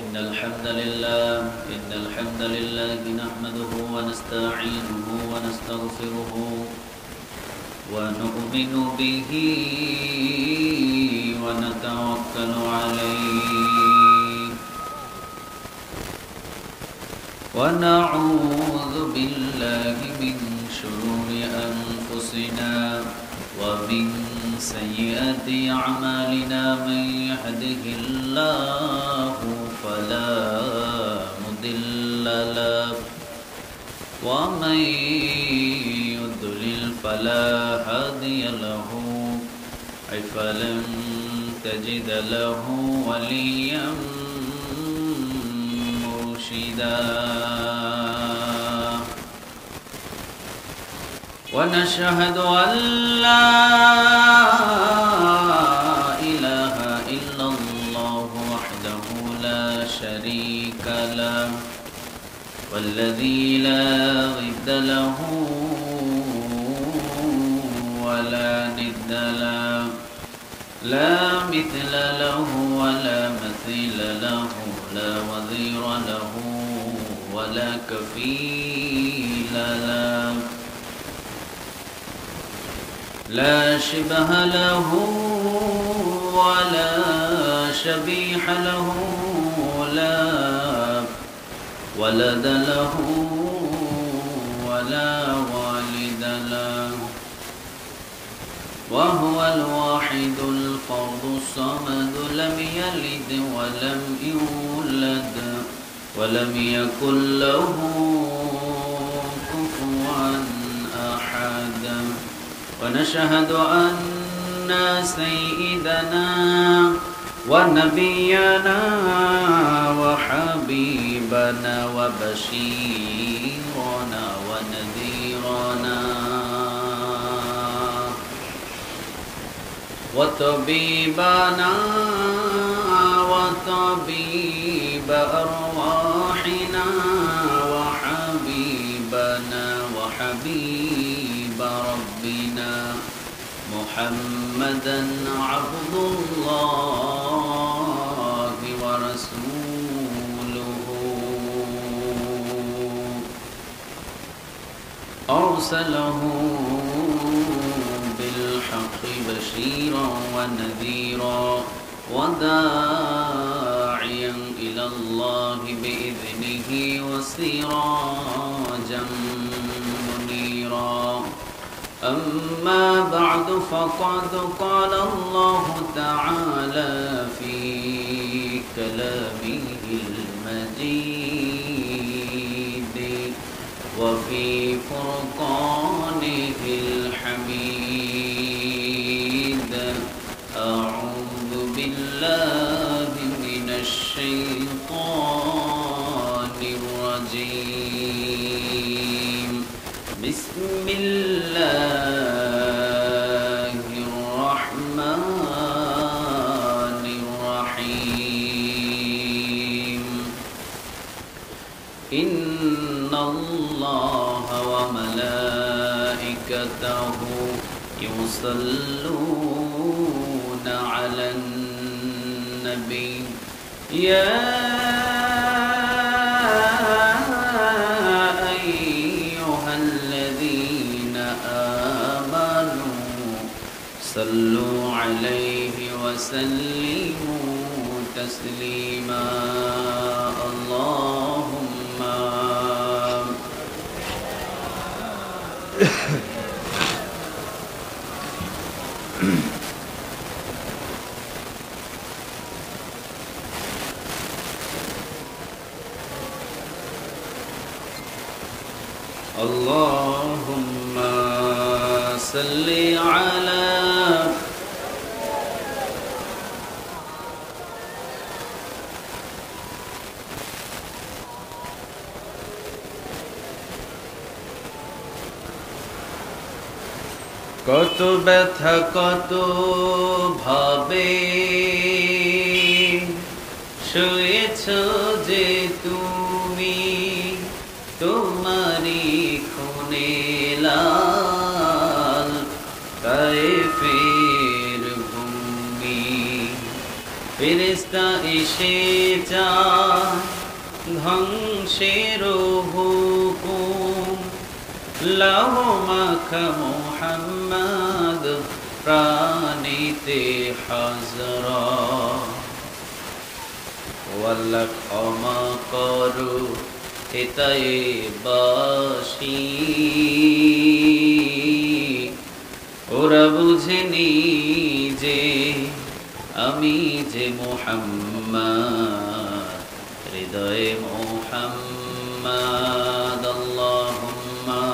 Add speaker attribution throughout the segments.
Speaker 1: إن الحمد لله نحمده ونستعينه ونستغفره ونؤمن به ونتوكل عليه ونعوذ بالله من شرور أنفسنا ومن سيئات أعمالنا من يهده الله فلا مضل له ومن يضلل فلا هادي له فلن تجد له وليا مرشدا ونشهد أن لا إله إلا الله وحده لا شريك له والذي لا ضد له ولا ند له لا مثل له ولا مثيل له لا وزير له ولا كفيل له لا شبه له ولا شبيح له لا ولد له ولا والد له وهو الواحد الفرد الصمد لم يلد ولم يولد ولم يكن له كفوا أحد ونشهد أن سيدنا ونبينا وحبيبنا وبشيرنا ونذيرنا وطبيبنا وطبيب أرواحنا وحبيبنا وحبيب ربنا محمدا عبد الله ورسوله أرسله بالحق بشيرا ونذيرا وداعيا إلى الله بإذنه وسراجا منيرا أما بعد فقد قال الله تعالى في كلامه المجيد وفي فرقانه الحميد أعوذ بالله من الشيطان الرجيم بسم الله الرحمن الرحيم إن الله وملائكته يصلون على النبي يا صلوا عليه وسلموا تسليما اللهم اللهم صل على কত ব্যথা কত ভাবে শুয়েছ যে তুমি তোমারি খুনে লাল তায়েফের ভূমি ফেরেশতা এসে যায় ধ্বংসের হুকুম লৌহ মাখা মুহাম্মদ প্রাণীতে হযরত ওয়াল্লাহ ক্ষমা করো হেতায় বাসী ওরা বুঝেনি যে আমি যে মুহাম্মদ হৃদয়ে মুহাম্মদ আল্লাহুম্মা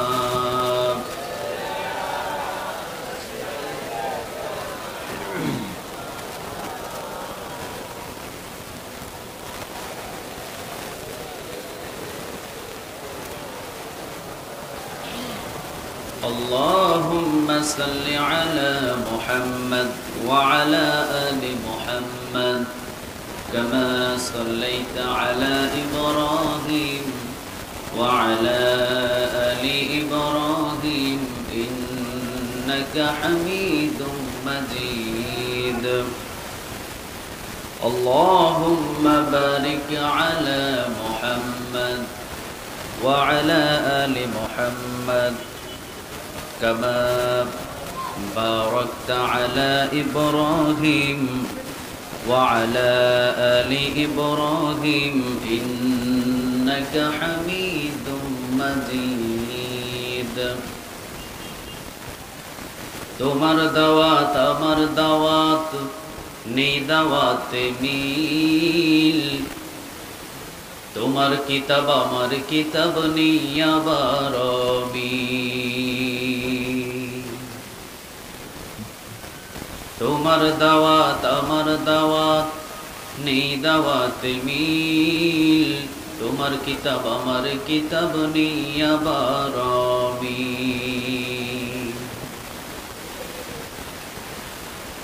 Speaker 1: اللهم صل على محمد وعلى آل محمد كما صليت على إبراهيم وعلى آل إبراهيم إنك حميد مجيد اللهم بارك على محمد وعلى آل محمد كما باركت على إبراهيم وعلى آل إبراهيم إنك حميد مجيد তোমার দাওয়াত আমার দাওয়াত নেই দাওয়াতে মিল তোমার কিতাব আমার কিতাব নেই আবার তোমার দাওয়াত আমার দাওয়াত নেই দাওয়াতে মিল তোমার কিতাব আমার কিতাব নেই আবার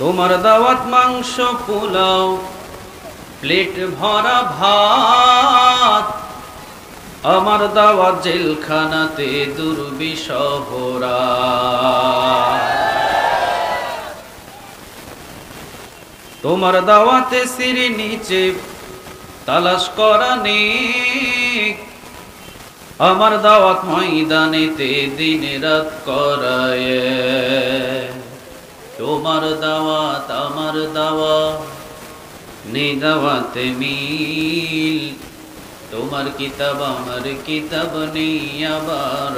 Speaker 1: তোমার দাওয়াত মাংস পোলাও প্লেট ভরা ভাত আমার দাওয়াত জেলখানাতে দুর্বিষহরা তোমার দাওয়াতে সিঁড়ি নিচে তালাশ করা নেক আমার দাওয়াত ময়দানেতে দিন রাত করায় তোমার দাওয়াত আমার দাওয়াত নেই দাওয়াতে মিল তোমার কিতাব আমার কিতাব নেই আবার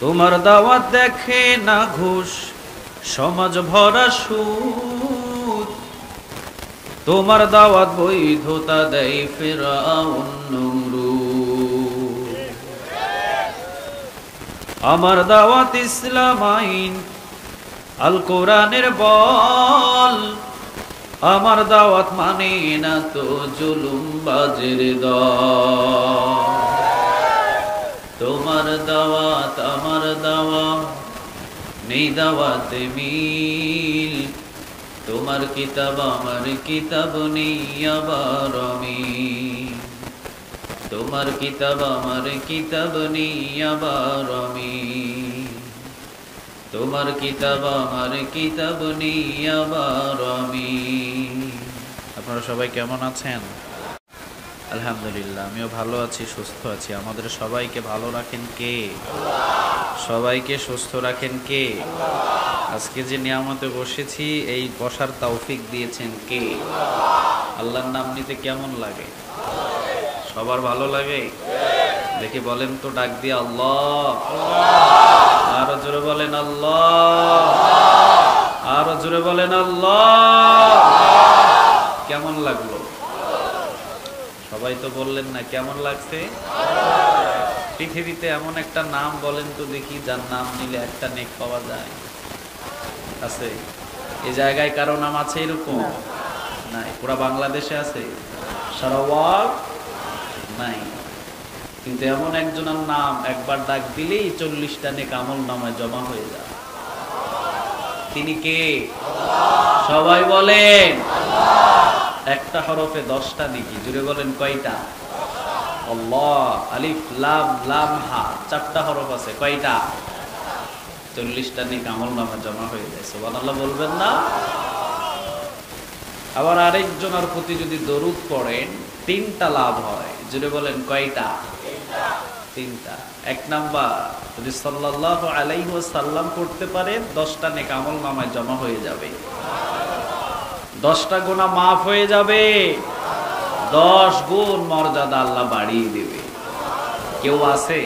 Speaker 1: তোমার দাওয়াত দেখে না ঘুষ সমাজ ভরা সুদ তোমার দাওয়াত বৈধতা দেয় ফিরআউন নমরুদ আমার দাওয়াত ইসলাম আইন আল কোরআনের বল আমার দাওয়াত মানে না তো জুলুম বাজের দল তোমার দাওয়াত আমার দাওয়াত নেই দাওয়াতে মিল তোমার কিতাব আমার কিতাব নেই আবার তোমার কিতাব আমার কিতাব নেই আবার তোমার কিতাব আমার কিতাব নেই আবার আপনারা সবাই কেমন আছেন? আলহামদুলিল্লাহ, আমিও ভালো আছি, সুস্থ আছি। আমাদের সবাইকে ভালো রাখেন কে? সবাইকে সুস্থ রাখেন কে? আজকে যে নিয়ামতে বসেছি এই বসার তৌফিক দিয়েছেন কে? আল্লাহর নাম নিতে কেমন লাগে? সবার ভালো লাগে? দেখি বলেন তো, ডাক দিয়ে আল্লাহ। আরো জোরে বলেন আল্লাহ। আরো জোরে বলেন আল্লাহ। কেমন লাগলো? সবাই তো বললেন না কেমন লাগছে। পৃথিবীতে এমন একটা নাম বলেন তো দেখি যার নাম নিলে একটা নেক পাওয়া যায়? আছে? এই জায়গায় কারো নাম আছে এরকম? নাই। পুরা বাংলাদেশে আছে? সারা ওয়ার্ল্ড নাই। কিন্তু এমন একজনের নাম একবার ডাক দিলেই 40টা নেক আমল নামায় জমা হয়ে যায়। তিনি কে? সবাই বলেন। একটা হরফে 10টা নেকি। জুড়ে বলেন কয়টা? আল্লাহ। আলিফ লাম লাম হা 4টা হরফ আছে। কয়টা? 40টা নেক আমল নামা জমা হয়ে যায়। সুবহানাল্লাহ বলবেন না? আবার আরেকজনের প্রতি যদি দরুদ পড়েন 3টা লাভ হয়। যদি বলেন কয়টা? 3টা। 1 নাম্বার, যদি সাল্লাল্লাহু আলাইহি ওয়াসাল্লাম পড়তে পারেন 10টা নেক আমল নামায় জমা হয়ে যাবে, 10টা গুনাহ মাফ হয়ে যাবে, 10 গুণ মর্যাদা আল্লাহ বাড়িয়ে দেবে। কেউ আছে?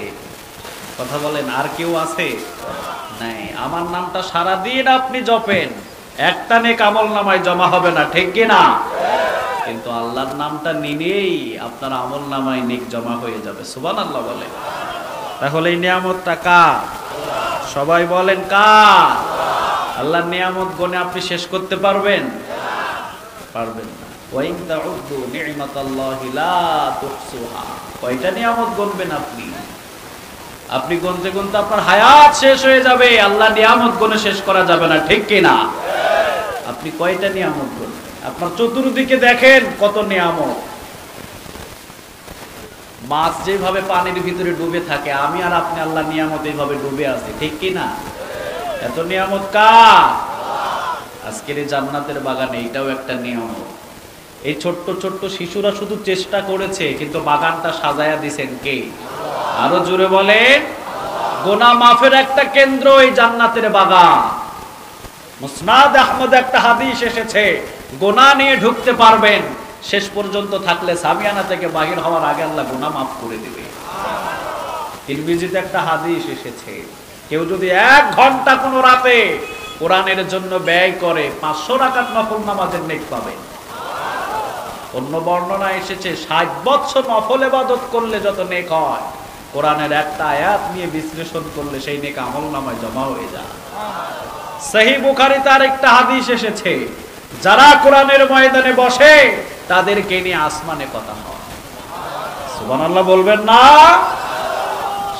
Speaker 1: কথা বলেন, আর কেউ আছে? নাই। আমার নামটা সারাদিন আপনি জপেন, একটা নেক আমল নামায় জমা হবে না, ঠিক কি না? কিন্তু আল্লাহর নামটা নিলেই আপনার আমল নামায় নেক জমা হয়ে যাবে। সুবহানাল্লাহ বলে। তাহলে এই নিয়ামতটা কার? সবাই বলেন কার? আল্লাহর নিয়ামত গুণে আপনি শেষ করতে পারবেন? পারবেন না। ওয়া ইন তাউদ্দু নি'মাতাল্লাহি লা তুহসুহা। কয়টা নিয়ামত গুনবেন আপনি? আপনি গুনতে গুনতে আপনার হায়াত শেষ হয়ে যাবে, আল্লাহ নিয়ামত গুনে শেষ করা যাবে না, ঠিক কি না? আপনি কয়টা নিয়ামত গুনবেন? আপনার চতুর্দিকে দেখেন কত নিয়ামত। মাছ যেভাবে পানির ভিতরে ডুবে থাকে, আমি আর আপনি আল্লাহ নিয়ামত এইভাবে ডুবে আছি, ঠিক কি না? এত নিয়ামত কার? আজকের এই জান্নাতের বাগানে এটাও একটা নিয়ামত। এই ছোট্ট ছোট্ট শিশুরা শুধু চেষ্টা করেছে, কিন্তু বাগানটা সাজায়া দিছেন কে? আরো জোরে বলেন। গুনাহ মাফের একটা কেন্দ্র এই জান্নাতের বাগান। মুসনাদ আহমদ একটা হাদিস এসেছে, গুনাহ নিয়ে ঢুকতে পারবেন, শেষ পর্যন্ত থাকলে সামিয়ানা থেকে বাহির হওয়ার আগে আল্লাহ গুনাহ মাফ করে দিবে। তিরমিজিতে একটা হাদিস এসেছে, কেউ যদি 1 ঘন্টা কোনো রাতে কোরআনের জন্য ব্যয় করে 500 রাকাত নফল নামাজের নেক পাবে। অন্য বর্ণনা এসেছে 60 বছর নফল ইবাদত করলে যত নেক হয়, কোরআনের একটা আয়াত নিয়ে বিশ্লেষণ করলে সেই নেক আমল নামায় জমা হয়ে যায়। সহিহ বুখারীতে আরেকটা হাদিস এসেছে, যারা কোরআনের ময়দানে বসে তাদেরকে নিয়ে আসমানে কথা হয়। সুবহানাল্লাহ বলবেন না?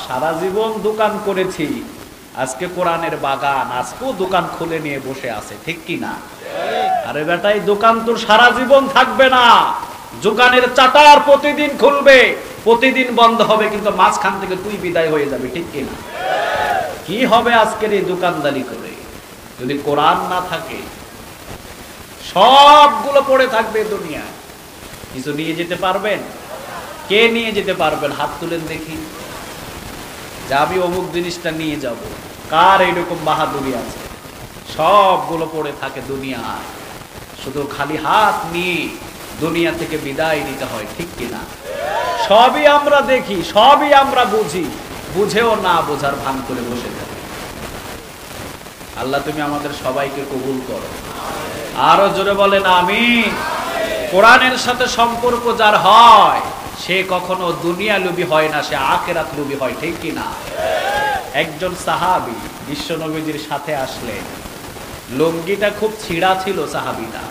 Speaker 1: সারা জীবন দোকান করেছি, আজকে কোরআনের বাগান, আজকেও দোকান খুলে নিয়ে বসে আছে, ঠিক কি না? আরে বেটা, এই দোকান তোর সারা জীবন থাকবে না। দোকানের চাটার প্রতিদিন খুলবে, প্রতিদিন বন্ধ হবে, কিন্তু মাঝখান থেকে তুই বিদায় হয়ে যাবে, ঠিক কি না? কি হবে আজকের এই দোকানদারি করে যদি কোরআন না থাকে? সবগুলো পড়ে থাকবে দুনিয়া। কিছু নিয়ে যেতে পারবেন? কে নিয়ে যেতে পারবেন? হাত তুলেন দেখি, যে আমি অমুক জিনিসটা নিয়ে যাব। কার এইরকম বাহাদুরি আছে? সবগুলো পড়ে থাকে দুনিয়ায়, শুধু খালি হাত নিয়ে দুনিয়া থেকে বিদায় নিতে হয়, ঠিক কিনা? সবই আমরা দেখি, সবই আমরা বুঝি, বুঝেও না বোঝার ভান করে বসে থাকি। আল্লাহ তুমি আমাদের সবাইকে কবুল করো। আরো জোরে বলেন আমিন। কোরআনের সাথে সম্পর্ক যার হয়, সে কখনো দুনিয়া লোভী হয় না, সে আখিরাত লোভী হয়, ঠিক কিনা? একজন সাহাবী বিশ্ব নবীজির সাথে আসলেন, লুঙ্গিটা খুব ছিঁড়া ছিল সাহাবীটা।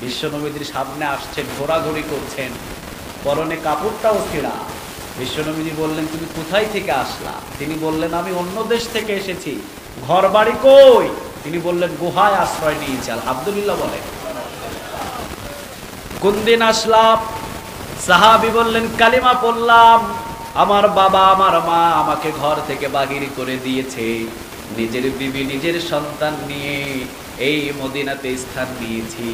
Speaker 1: বিশ্ব নবীজির সামনে আসছেন, ঘোরাঘুরি করছেন, পরনে কাপড়টাও ছিঁড়া। বিশ্ব নবীজি বললেন, তুমি কোথায় থেকে আসলা? তিনি বললেন, আমি অন্য দেশ থেকে এসেছি। ঘর বাড়ি কই? তিনি বললেন, গুহায় আশ্রয় নিয়েছি। আলহামদুলিল্লাহ বলেন। কোন দিন আসলাম? সাহাবী বললেন, কালিমা পড়লাম, আমার বাবা আমার মা আমাকে ঘর থেকে বাহির করে দিয়েছে, নিজের বিবি নিজের সন্তান নিয়ে এই মদিনাতে স্থান নিয়েছি।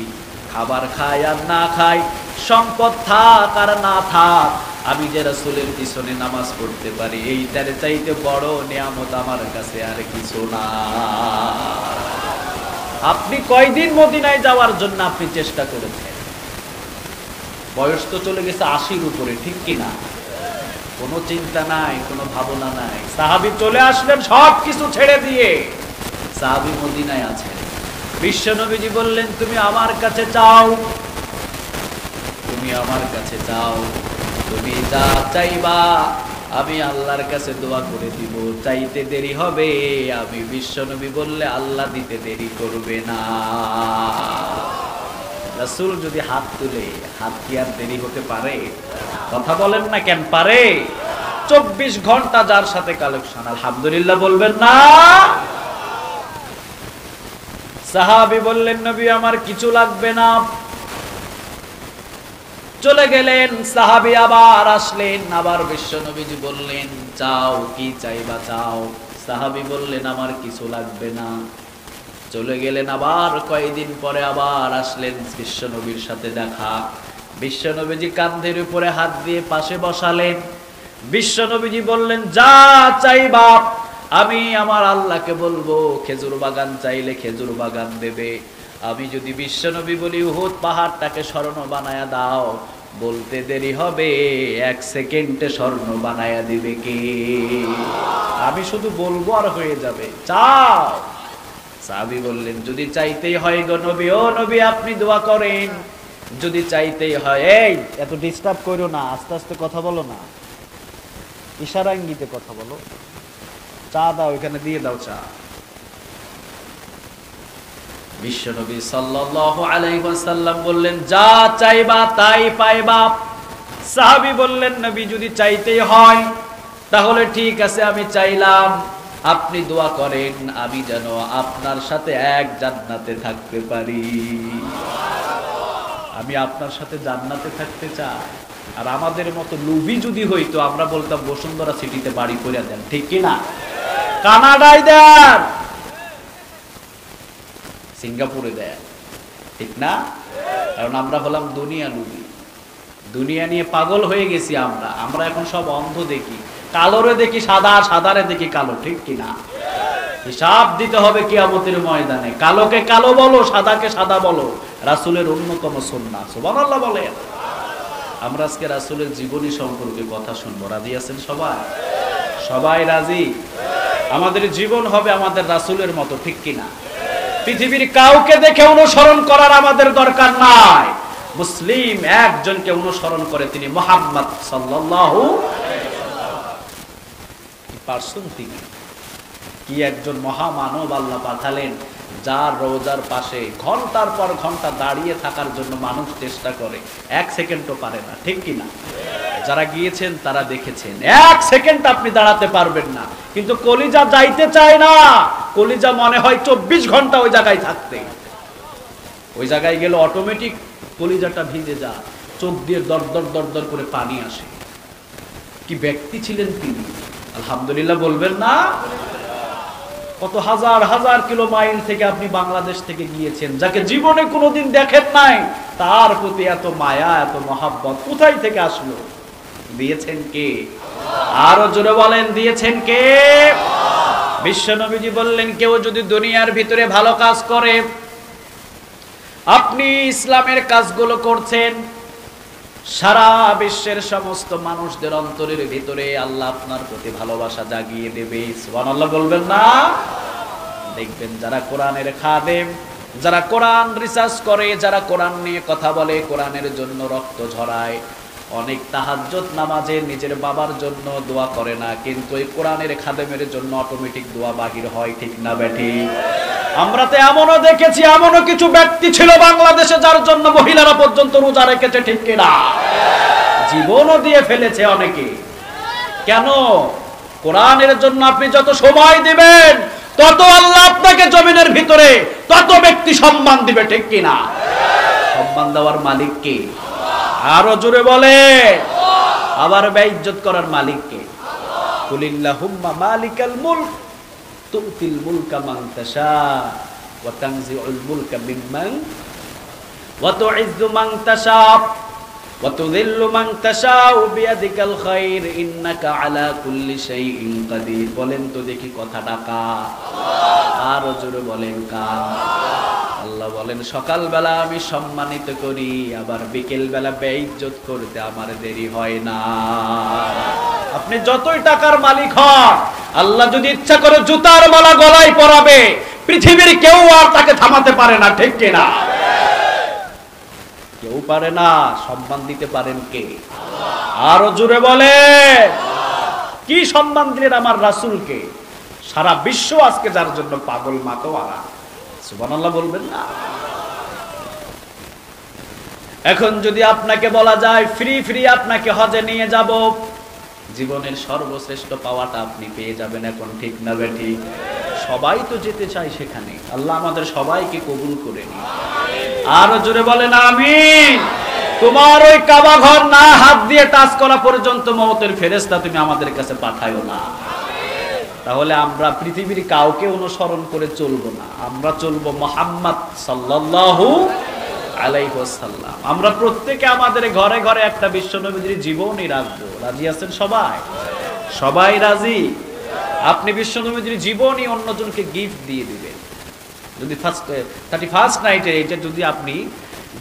Speaker 1: খাবার খাই আর না খাই, সম্পদ থাক আর না থাক, আমি যে রাসূলের পিছনে নামাজ পড়তে পারি, এইটার চাইতে বড় নিয়ামত আমার কাছে আর কিছু না। আপনি কয়দিন মদিনায় যাওয়ার জন্য আপনি চেষ্টা করেছেন? বয়স তো চলে গেছে 80-র উপরে, ঠিক কিনা? কোনো চিন্তা নাই, কোনো ভাবনা নাই। সাহাবী চলে আসলেন সব কিছু ছেড়ে দিয়ে, সাহাবী মদিনায় আছেন। বিশ্ব নবীজি বললেন, তুমি আমার কাছে চাও, তুমি আমার কাছে চাও, তুমি যা চাইবা আমি আল্লাহর কাছে দোয়া করে দিব, চাইতে দেরি হবে। আমি বিশ্ব নবী বললে আল্লাহ দিতে দেরি করবে না। রাসূল যদি হাত তুলে, হাত কি আর দেরি হতে পারে? কথা বলেন না কেন? পারে। 24 ঘন্টা যার সাথে কালেকশন, আলহামদুলিল্লাহ বলবেন না? সাহাবী বললেন, নবী আমার কিছু লাগবে না। চলে গেলেন। সাহাবী আবার আসলেন, আবার বিশ্ব নবীজি বললেন, চাও কি চাইবা চাও? সাহাবী বললেন আমার কিছু লাগবে না। চলে গেলেন। আবার কয়েকদিন পরে আবার আসলেন, বিশ্বনবীর সাথে দেখা। বিশ্বনবীজি কাঁধের উপরে হাত দিয়ে পাশে বসালেন। বিশ্বনবীজি বললেন যা চাইবা আমি আমার আল্লাহকে বলবো, খেজুর বাগান চাইলে খেজুর বাগান দেবে। আমি যদি বিশ্বনবী বলি উহুদ পাহাড়টাকে স্বর্ণ বানায়া দাও, বলতে দেরি হবে, 1 সেকেন্ডে স্বর্ণ বানায়া দিবে কে? আমি শুধু বলবো আর হয়ে যাবে, চাও। সাহাবী বললেন যদি চাইতেই হয় গো নবী, ও নবী আপনি দোয়া করেন, যদি চাইতেই হয়। এই এত ডিস্টার্ব করো না, আস্তে আস্তে কথা বলো না, ইশারা ইঙ্গিতে কথা বলো। চা দাও, এখানে দিয়ে দাও চা। বিশ্বনবী সাল্লাল্লাহু আলাইহি ওয়াসাল্লাম বললেন যা চাইবা তাই পাইবা। সাহাবী বললেন নবী যদি চাইতেই হয় তাহলে ঠিক আছে আমি চাইলাম, আপনি দোয়া করেন আমি যেন আপনার সাথে এক জান্নাতে থাকতে পারি। আমি আপনার সাথে জান্নাতে থাকতে চাই। আর আমাদের মতো লুভি যদি হইতো আমরা বলতাম বসুন্ধরা সিটিতে বাড়ি করে দেন, ঠিক কিনা? কানাডায় দেন, সিঙ্গাপুরে দেন, ঠিক না? কারণ আমরা হলাম দুনিয়া লুভি, দুনিয়া নিয়ে পাগল হয়ে গেছি আমরা। আমরা এখন সব অন্ধ দেখি, কালোরে দেখি সাদা, সাদারে দেখি কালো, ঠিক কিনা? হিসাব দিতে হবে কিয়ামতের ময়দানে। কালোকে কালো বলো, সাদাকে সাদা বলো, রাসূলের অন্যতম সুন্নাহ। সুবহানাল্লাহ বলেন। আমরা আজকে রাসূলের জীবনী সম্পর্কে কথা শুনবো। রাজি আছেন সবাই? সবাই রাজি? আমাদের জীবন হবে আমাদের রাসূলের মতো, ঠিক কিনা? পৃথিবীর কাউকে দেখে অনুসরণ করার আমাদের দরকার নাই। মুসলিম একজনকে অনুসরণ করে, তিনি মুহাম্মদ সাল্লাল্লাহু পারসন। তিনি কি একজন মহামানব আল্লাহ পাঠালেন, যার রোজার পাশে ঘন্টার পর ঘন্টা দাঁড়িয়ে থাকার জন্য মানুষ চেষ্টা করে, 1 সেকেন্ডও পারে না, ঠিক কিনা? যারা গিয়েছেন তারা দেখেছেন 1 সেকেন্ড আপনি দাঁড়াতে পারবেন না, কিন্তু কলিজা যাইতে চায় না। কলিজা মনে হয় 24 ঘন্টা ওই জায়গায় থাকতে। ওই জায়গায় গেলে অটোমেটিক কলিজাটা ভিজে যায়, চোখ দিয়ে দর দর দর দর করে পানি আসে। কি ব্যক্তি ছিলেন তিনি, আলহামদুলিল্লাহ বলবেন না? কত হাজার হাজার কিলো মাইল থেকে আপনি বাংলাদেশ থেকে গিয়েছেন, যাকে জীবনে কোনোদিন দেখেন নাই, তার প্রতি এত মায়া এত মহাব্বত কোথায় থেকে আসলো? দিয়েছেন কে? আরো জোরে বলেন, দিয়েছেন কে? বিশ্বনবীজি বললেন কেউ যদি দুনিয়ার ভিতরে ভালো কাজ করে, আপনি ইসলামের কাজগুলো করছেন, সারা বিশ্বের সমস্ত মানুষদের অন্তরের ভিতরে আল্লাহ আপনার প্রতি ভালোবাসা জাগিয়ে দেবে। সুবহানাল্লাহ বলবেন না? দেখবেন যারা কোরআনের খাদেম, যারা কোরআন রিসার্চ করে, যারা কোরআন নিয়ে কথা বলে, কোরআনের জন্য রক্ত ঝরায়, অনেক তাহাজ্জুদ নামাজে নিজের বাবার জন্য দোয়া করে না, কিন্তু এই কোরআনের খাদেমের জন্য অটোমেটিক দোয়া বাহির হয়, ঠিক না বেঠি? আমরা তো এমনও দেখেছি, এমনও কিছু ব্যক্তি ছিল বাংলাদেশে যার জন্য মহিলারা পর্যন্ত রোজা রেখেছে, ঠিক কিনা? জীবনও দিয়ে ফেলেছে অনেকে। কেন? কোরআনের জন্য আপনি যত সময় দিবেন তত আল্লাহ আপনাকে জমিনের ভিতরে তত ব্যক্তি সম্মান দিবে, ঠিক কিনা? সম্মান দেওয়ার মালিক কে? আরো জোরে বলে। আবার বেইজ্জত করার মালিক কে? কুলিল্লাহুম্মা মালিকাল মুলক তুতিল মুলকা মান তাশা ওয়া তানজিউল মুলকা মিম্মান ওয়া তুইজ্জু মান তাশা ওয়া তুযিল্লু মান তাশা বিয়াদিকাল খায়র ইন্নাকা আলা কুল্লি শাইইন কাদির। বলেন তো দেখি কথাটা কার? আর জোরে বলেন কার? আল্লাহ বলেন সকালবেলা আমি সম্মানিত করি, আবার বিকেল বেলা বেইজ্জত করতে আমার দেরি হয় না। আপনি যতই টাকার মালিক হন, আল্লাহ যদি ইচ্ছা করে জুতার মালা গলায় পরাবে, পৃথিবীর কেউ আর তাকে থামাতে পারে না, ঠিক কিনা? কেউ পারে না। সম্মান দিতে পারেন কে? আরো জোরে বলে। কি সম্মান দিলেন আমার রাসূলকে? সারা বিশ্ব আজকে যার জন্য পাগল মাতোয়ারা। সুবহানাল্লাহ বলবেন না? এখন যদি আপনাকে বলা যায় ফ্রি ফ্রি আপনাকে হজে নিয়ে যাব, জীবনের সর্বশ্রেষ্ঠ পাওয়াটা আপনি পেয়ে যাবেন এখন, ঠিক না বেঠি? সবাই তো যেতে চায় সেখানে। আল্লাহ আমাদের সবাইকে কবুল করে নিন। আরো জোরে বলেন আমিন। তোমার ওই কাবা ঘর না হাত দিয়ে টাচ করা পর্যন্ত মওতের ফেরেশতা তুমি আমাদের কাছে পাঠায়ো না। তাহলে আমরা পৃথিবীর কাউকে অনুসরণ করে চলবো না, আমরা চলবো মুহাম্মদ সাল্লাল্লাহু আলাইহি ওয়াসাল্লাম। আমরা প্রত্যেকে আমাদের ঘরে ঘরে একটা বিশ্বনবীর জীবনই রাখবো। রাজি আছেন সবাই? সবাই রাজি? আপনি বিশ্বনবীর জীবনই অন্যজনকে গিফট দিয়ে দিবেন। যদি 31st নাইটে এটা যদি আপনি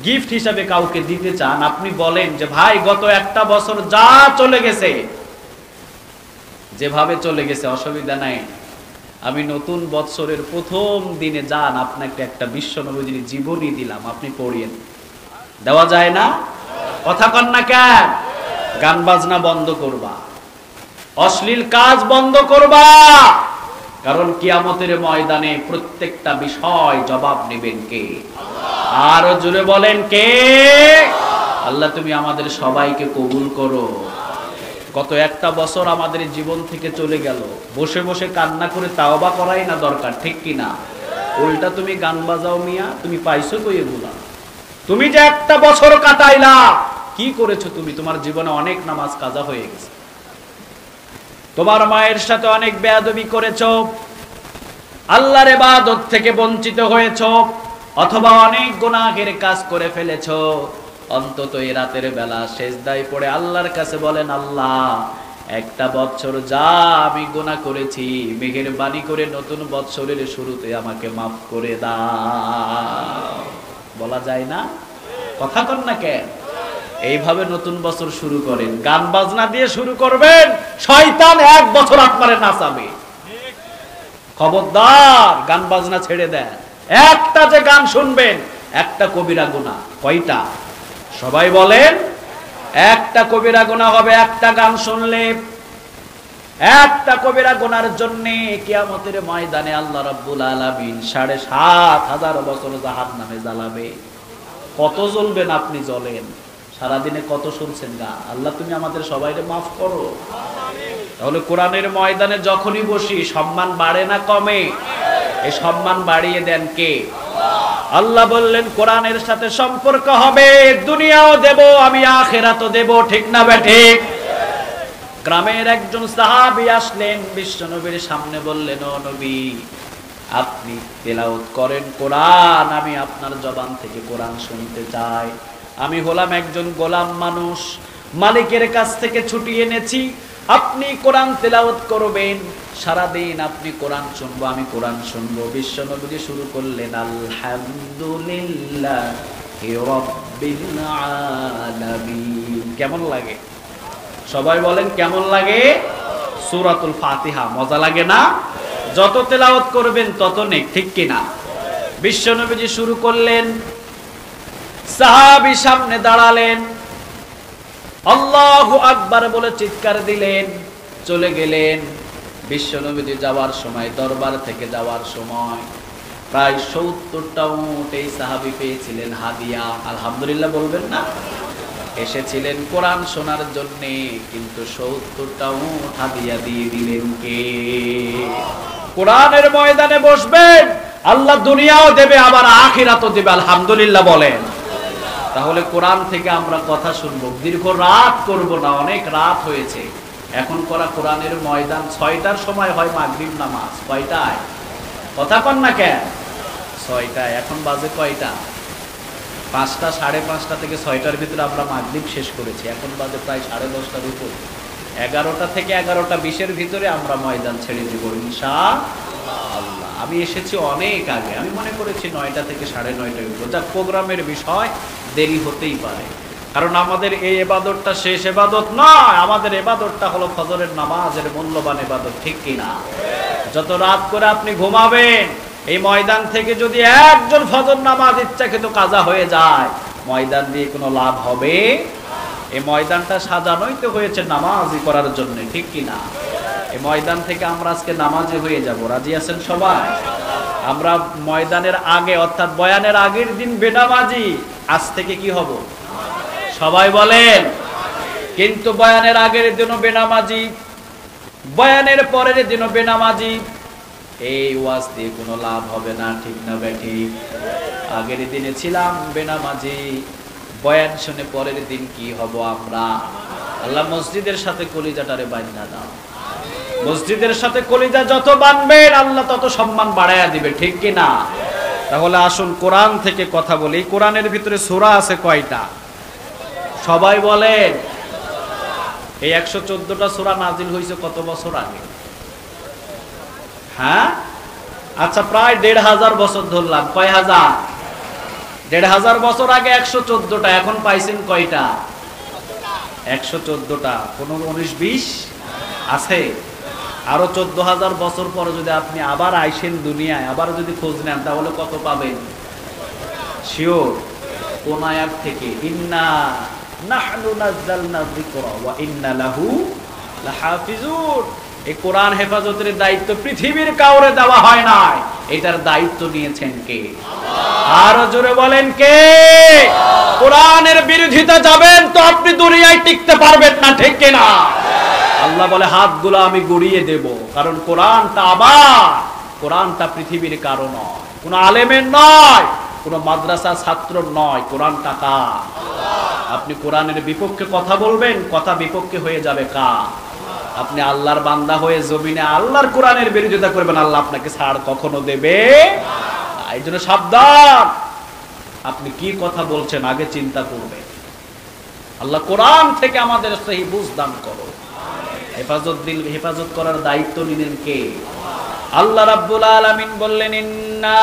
Speaker 1: গিফট হিসাবে কাউকে দিতে চান, আপনি বলেন যে ভাই গত একটা বছর যা চলে গেছে, যেভাবে চলে গেছে অসুবিধা নাই, আমি নতুন বৎসরের প্রথম দিনে যান আপনাকে একটা বিশ্বনবীর জীবনী দিলাম, আপনি পড়িয়েন। দেওয়া যায় না? কথা কন না কেন? গান বাজনা বন্ধ করবা, অশ্লীল কাজ বন্ধ করবা, কারণ কিয়ামতের ময়দানে প্রত্যেকটা বিষয় জবাব নেবেন কে? আরো জোরে বলেন কে? আল্লাহ তুমি আমাদের সবাইকে কবুল করো। গত একটা বছর আমাদের জীবন থেকে চলে গেল, বসে বসে কান্না করে তাওবা করাই না দরকার, ঠিক কিনা? উল্টা তুমি গান বাজাও মিয়া, তুমি পাইছো কই এগুলা? তুমি যে একটা বছর কাটাইলা, কি করেছো তুমি? তোমার জীবনে অনেক নামাজ কাজা হয়ে গেছে, তোমার মায়ের সাথে অনেক বেয়াদবি করেছো, আল্লাহর ইবাদত থেকে বঞ্চিত হয়েছো, অথবা অনেক গুনাহের কাজ করে ফেলেছো। অন্তত এই রাতের বেলা সেজদায় পড়ে আল্লাহর কাছে বলেন, আল্লাহ একটা বছর যা আমি গুনাহ করেছি, মেহেরবানি করে নতুন বছরের শুরুতে আমাকে মাফ করে দাও। বলা যায় না? কথা কন না কেন? এইভাবে নতুন বছর শুরু করেন, গান বাজনা দিয়ে শুরু করবেন, শয়তান এক বছর আপনারে নাচাবে। খবরদার গান বাজনা ছেড়ে দেন। একটা যে গান শুনবেন, একটা কবিরা গুনাহ। কয়টা? সবাই বলেন। একটা কবিরা গুনাহ হবে একটা গান শুনলে। একটা কবিরা গুনার জন্য কিয়ামতের ময়দানে আল্লাহ রাব্বুল আলামিন ৭,৫০০ বছর জাহান্নামে জ্বালাবে। কত জ্বলবেন আপনি? জ্বলেন। সারাদিনে কত শুনছেন গান? আল্লাহ তুমি আমাদের সবাইকে মাফ করো। তাহলে কোরআনের ময়দানে যখনই বসি সম্মান বাড়ে না কমে? এই সম্মান বাড়িয়ে দেন কে? আল্লাহ বললেন কোরআনের সাথে সম্পর্ক হবে, দুনিয়াও দেব আমি, আখিরাতও দেব, ঠিক না বেঠিক? গ্রামের একজন সাহাবী আসলেন বিশ্বনবীর সামনে, বললেন ও নবী আপনি তেলাওয়াত করেন কোরআন, আমি আপনার জবান থেকে কোরআন শুনতে চাই। আমি হলাম একজন গোলাম মানুষ, মালিকের কাছ থেকে ছুটি এনেছি, আপনি কোরআন তেলাওয়াত করবেন, সারাদিন আপনি কোরআন শুনবো, আমি কোরআন শুনবো। বিশ্বনবী শুরু করলেন আলহামদুলিল্লাহি রাব্বিল আলামিন। কেমন লাগে? সবাই বলেন কেমন লাগে? সূরাতুল ফাতিহা মজা লাগে না? যত তেলাওয়াত করবেন তত নেক, ঠিক কিনা? বিশ্বনবী শুরু করলেন, সাহাবী সামনে দাঁড়ালেন, আল্লাহু আকবার বলে চিৎকার দিলেন, চলে গেলেন। বিশ্বনবী যাওয়ার সময়, দরবার থেকে যাওয়ার সময় প্রায় ৭০টা উট এই সাহাবী পেয়েছিলেন হাদিয়া। আলহামদুলিল্লাহ বলবেন না? এসেছিলেন কোরআন শোনার জন্য, কিন্তু ৭০টা উট হাদিয়া দিয়ে দিলেন কে? কোরআনের ময়দানে বসবেন, আল্লাহ দুনিয়াও দেবে আবার আখিরাতও দেবে। আলহামদুলিল্লাহ বলেন। তাহলে কোরআন থেকে আমরা কথা শুনবো, দীর্ঘ রাত করব না, অনেক রাত হয়েছে। এখন করা কোরআনের ময়দান ৬টার সময় হয় মাগরিব নামাজ। কয়টায়? কথা কন না কেন? ৬টায়। এখন বাজে কয়টা? ৫টা, ৫:৩০ থেকে ৬টার ভিতরে আমরা মাগরিব শেষ করেছি। এখন বাজে প্রায় ১০:৩০টার উপর। ১১টা থেকে ১১:২০-এর ভিতরে আমরা ময়দান ছেড়ে দেব ইনশাআল্লাহ। আমি এসেছি অনেক আগে, আমি মনে করেছি ৯টা থেকে ৯:৩০ উপর। যা প্রোগ্রামের বিষয়, দেরি হতেই পারে, কারণ আমাদের এই ইবাদতটা শেষ ইবাদত নয়। আমাদের ইবাদতটা হলো ফজরের নামাজের মূল্যবান ইবাদত, ঠিক কিনা? যত রাত করে আপনি ঘুমাবেন, এই ময়দান থেকে যদি একজন ফজর নামাজ ইচ্ছাকৃত কাজা হয়ে যায়, ময়দান দিয়ে কোনো লাভ হবে? এই ময়দানটা সাজানোই তো হয়েছে নামাজি করার জন্য, ঠিক কিনা? এই ময়দান থেকে আমরা আজকে নামাজি হয়ে যাব। রাজি আছেন সবাই? আমরা ময়দানের আগে, অর্থাৎ বয়ানের আগের দিন বেনামাজি, আজ থেকে কি হব? সবাই বলেন। কিন্তু বয়ানের আগের দিনও বেনামাজি, বয়ানের পরের দিনও বেনামাজি। এই ওয়াজ দিয়ে কোনো লাভ হবে না, ঠিক না বেঠিক? আগের দিনে ছিলাম বেনামাজি, বয়ান শুনে পরের দিন কি হব আমরা? আল্লাহ মসজিদের সাথে কলিজাটারে বাইন্ধা দাও। মসজিদের সাথে কলিজা যত বানবেন আল্লাহ তত সম্মান বাড়ায়া দিবে, ঠিক কি না? তাহলে আসুন কোরআন থেকে কথা বলি। কোরআনের ভিতরে সূরা আছে কয়টা? সবাই বলেন। এই 114টা সূরা নাজিল হয়েছে কত বছর আগে? হ্যাঁ, আচ্ছা প্রায় 1500 বছর ধরলাম। কয় হাজার? 1500 বছর আগে 114টা, এখন পাইছেন কয়টা? 114টা। কোনো 19-20 আছে? আরো 14,000 বছর পরে যদি আপনি আবার আইসেন দুনিয়ায়, আবার যদি খোঁজ নেন, তাহলে কত পাবেন? শিওর? কোন আয়াত থেকে? ইন্না নাহনু নাযালনা যিকরা ওয়া ইন্না লাহু লাহাফিজুন। এই কোরআন হেফাজতের দায়িত্ব পৃথিবীর কাউরে দেওয়া হয় নাই, এটার দায়িত্ব নিয়েছেন কে? আরো জোরে বলেন কে? কোরআনের বিরোধিতা যাবেন তো আপনি দুনিয়ায় টিকতে পারবেন না, ঠিক কিনা? আল্লাহ বলে হাতগুলো আমি গড়িয়ে দেব, কারণ কোরআনটা আমার, কোরআনটা পৃথিবীর কারো নয়, কোন আলেমের নয়, কোন মাদ্রাসা ছাত্রর নয়, কোরআনটা কার? আপনি কোরআনের বিপক্ষে কথা বলবেন, কথা বিপক্ষে হয়ে যাবে কার? আপনি আল্লাহর বান্দা হয়ে জমিনে আল্লাহর কোরআনের বিরোধিতা করবেন, আল্লাহ আপনাকে ছাড় কখনো দেবে? এই জন্য সাবধান, আপনি কি কথা বলছেন আগে চিন্তা করবেন। আল্লাহ কোরআন থেকে আমাদের সহি বুঝ দান করো। হেফাজত করার দায়িত্ব নিলেন কে? আল্লাহ রাব্বুল আলামিন বললেন ইন্না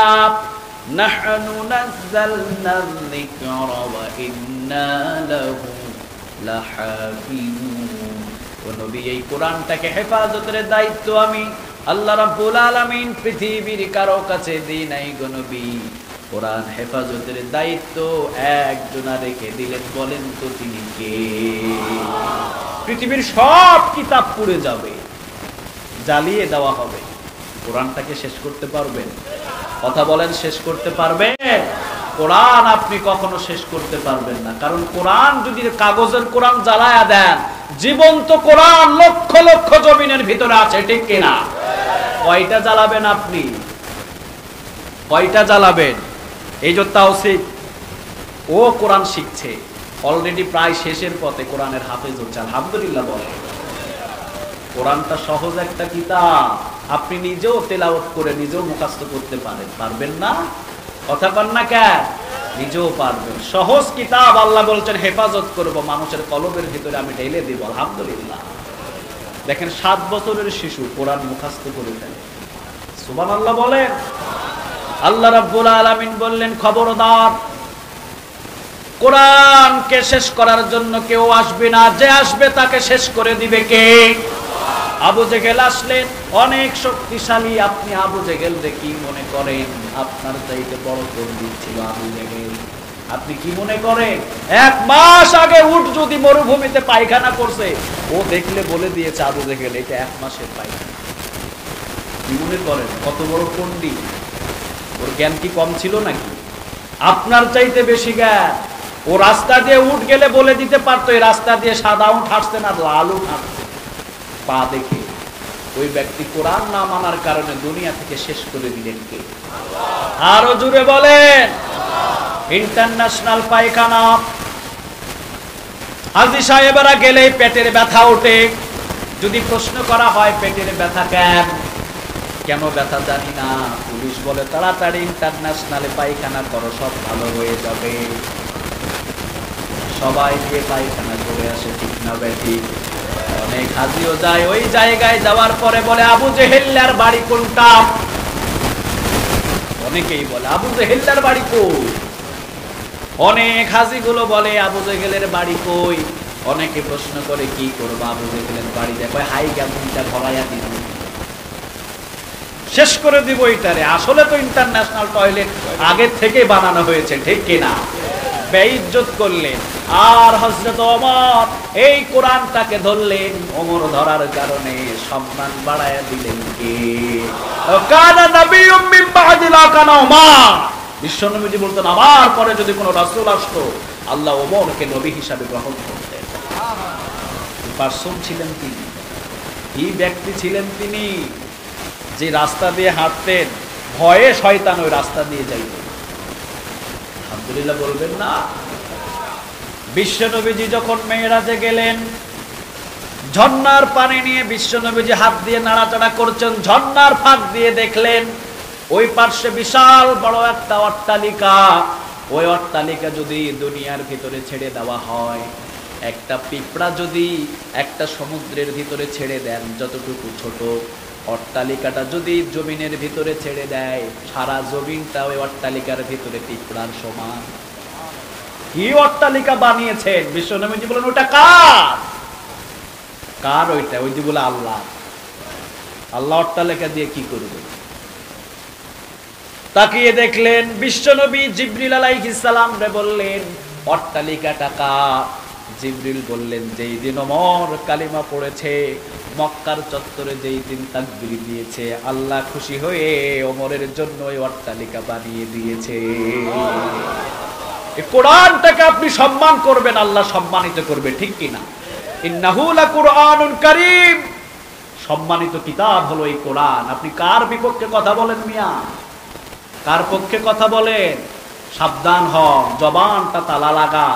Speaker 1: নাহনু নাযালনা যিকরা ওয়া ইন্না লাহু লাহাফিজুন। ও নবী, এই কোরআনটাকে হেফাজতের দায়িত্ব আমি আল্লাহ রাব্বুল আলামিন পৃথিবীর কারো কাছে দিই নাই গো নবী। কোরআন হেফাজতের দায়িত্ব একজনা রেখে দিলেন, বলেন তো তিনি কে? পৃথিবীর সব কিতাব পুড়ে যাবে, জ্বালিয়ে দেওয়া হবে, কোরআনটাকে শেষ করতে পারবেন? কথা বলেন, শেষ করতে পারবেন? কোরআন আপনি কখনো শেষ করতে পারবেন না, কারণ কোরআন যদি কাগজের কোরআন জ্বালায়া দেন, জীবন্ত কোরআন লক্ষ লক্ষ জমিনের ভিতরে আছে, ঠিক কিনা? কয়টা জ্বালাবেন আপনি? কয়টা জ্বালাবেন? এই যে তাওসিফ, ও কোরআন শিখছে, অলরেডি প্রায় শেষের পথে, কোরআনের হাফেজ হচ্ছে, আলহামদুলিল্লাহ বলে। কোরআনটা সহজ একটা কিতাব, আপনি নিজেও তেলাওয়াত করে নিজেও মুখস্থ করতে পারেন, পারবেন না? কথা বল না কেন? নিজেও পারবেন। সহজ কিতাব, আল্লাহ বলছেন হেফাজত করব, মানুষের কলবের ভিতরে আমি ঢেলে দেব, আলহামদুলিল্লাহ। দেখেন 7 বছরের শিশু কোরআন মুখস্থ করে ফেলে, সুবহানাল্লাহ বলেন। আল্লাহ রাব্বুল আলামিন বললেন খবরদার, কোরআনকে শেষ করার জন্য কেউ আসবে না, যে আসবে তাকে শেষ করে দিবে কে? আবু জেহেল আসলেন, অনেক শক্তিশালী। আপনি আবু জেহেল কি মনে করেন? আপনার চাইতে বড় পণ্ডিত ছিল আবু জেহেল। আপনি কি মনে করেন 1 মাস আগে উট যদি মরুভূমিতে পায়খানা করছে, ও দেখলে বলে দিয়েছে আবু জেহেল এটা 1 মাসের পায়খানা। কি মনে করেন কত বড় পণ্ডিত? ওর জ্ঞান কি কম ছিল নাকি? আপনার চাইতে বেশি জ্ঞান। ও রাস্তা দিয়ে উঠ গেলে বলে দিতে পারতো এই রাস্তা দিয়ে সাদা উঠ হাঁটছে না লাল উঠ হাঁটছে, পা দেখে। ওই ব্যক্তি কোরআন না মানার কারণে দুনিয়া থেকে শেষ করে দিলেন কে? আরো জোরে বলেন। ইন্টারন্যাশনাল পায়খানা, হাজী সাহেবেরা গেলেই পেটের ব্যথা ওঠে। যদি প্রশ্ন করা হয় পেটের ব্যথা কেন ব্যথা জানি না, পুলিশ বলে তাড়াতাড়ি ইন্টারন্যাশনালে পায়খানা করো, সব ভালো হয়ে যাবে। সবাই গিয়ে পায়খানা করে আসে, ঠিক না বেঠিক? অনেক হাজিও যায়, ওই জায়গায় যাওয়ার পরে বলে আবু জেহেলের বাড়ি কোনটা? অনেকেই বলে আবু জেহেলের বাড়ি কই? অনেক হাজিগুলো বলে আবু জেহেলের বাড়ি কই? অনেকে প্রশ্ন করে কি করবো আবু জেহেলের বাড়ি দেখো, হাই গামুনটা ভরাইয়া দিব, শেষ করে দিব এটারে। আসলে তো ইন্টারন্যাশনাল টয়লেট আগে থেকে বানানো হয়েছে, ঠিক কিনা? বেইজ্জত করলেন। আর হযরত ওমর এই কোরআনটাকে ধরলেন, ওমর ধরার কারণে সম্মান বাড়ায়া দিলেন কে? কানা নবিয়্যুম মিন বা'দি লা কানা ওমর। বিশ্বনবীজি বলতেন আমার পরে যদি কোনো রাসূল আসতো আল্লাহ ওমরকে নবী হিসাবে গ্রহণ করতেন। পার্সন ছিলেন তিনি, এই ব্যক্তি ছিলেন তিনি যে রাস্তা দিয়ে হাঁটতেন, ভয়ে শয়তান ওই রাস্তা দিয়ে যাইত। আলহামদুলিল্লাহ বলবেন না? বিশ্বনবীজি যখন মেরাজে গেলেন, ঝর্ণার পানি নিয়ে বিশ্বনবীজি হাত দিয়ে নাড়াচাড়া করছেন। ঝর্ণার ফাঁক দিয়ে দেখলেন ওই পার্শ্বে বিশাল বড় একটা অট্টালিকা। ওই অট্টালিকা যদি দুনিয়ার ভিতরে ছেড়ে দেওয়া হয়, একটা পিঁপড়া যদি একটা সমুদ্রের ভিতরে ছেড়ে দেন যতটুকু ছোট, অট্টালিকাটা যদি জমিনের ভিতরে ছেড়ে দেয়, সারা জমিনটা ওই অট্টালিকার ভিতরে পিঁপড়ার সমান। কি অট্টালিকা বানিয়েছেন? বিশ্বনবীজি বলেন ওটা কার? কার ওইটা? ওই যে বলে আল্লাহ। আল্লাহ অট্টালিকা দিয়ে কি করবে? তাকিয়ে দেখলেন বিশ্বনবী জিবরিল আলাইহিস সালাম রে বললেন অট্টালিকাটা কার? জিবরিল বললেন যেই দিন ওমর কালিমা পড়েছে, মক্কার চত্বরে যেই দিন তাকবীর দিয়েছে, আল্লাহ খুশি হয়ে ওমরের জন্য ওই অট্টালিকা বানিয়ে দিয়েছে। এই কোরআনটাকে আপনি সম্মান করবেন, আল্লাহ সম্মানিত করবে, ঠিক কিনা? ইন্নাহু লাকুরআনুন কারীম, সম্মানিত কিতাব হলো এই কোরআন। আপনি কার বিপক্ষে কথা বলেন মিয়া? কার পক্ষে কথা বলেন? সাবধান হন, জবানটা তালা লাগা,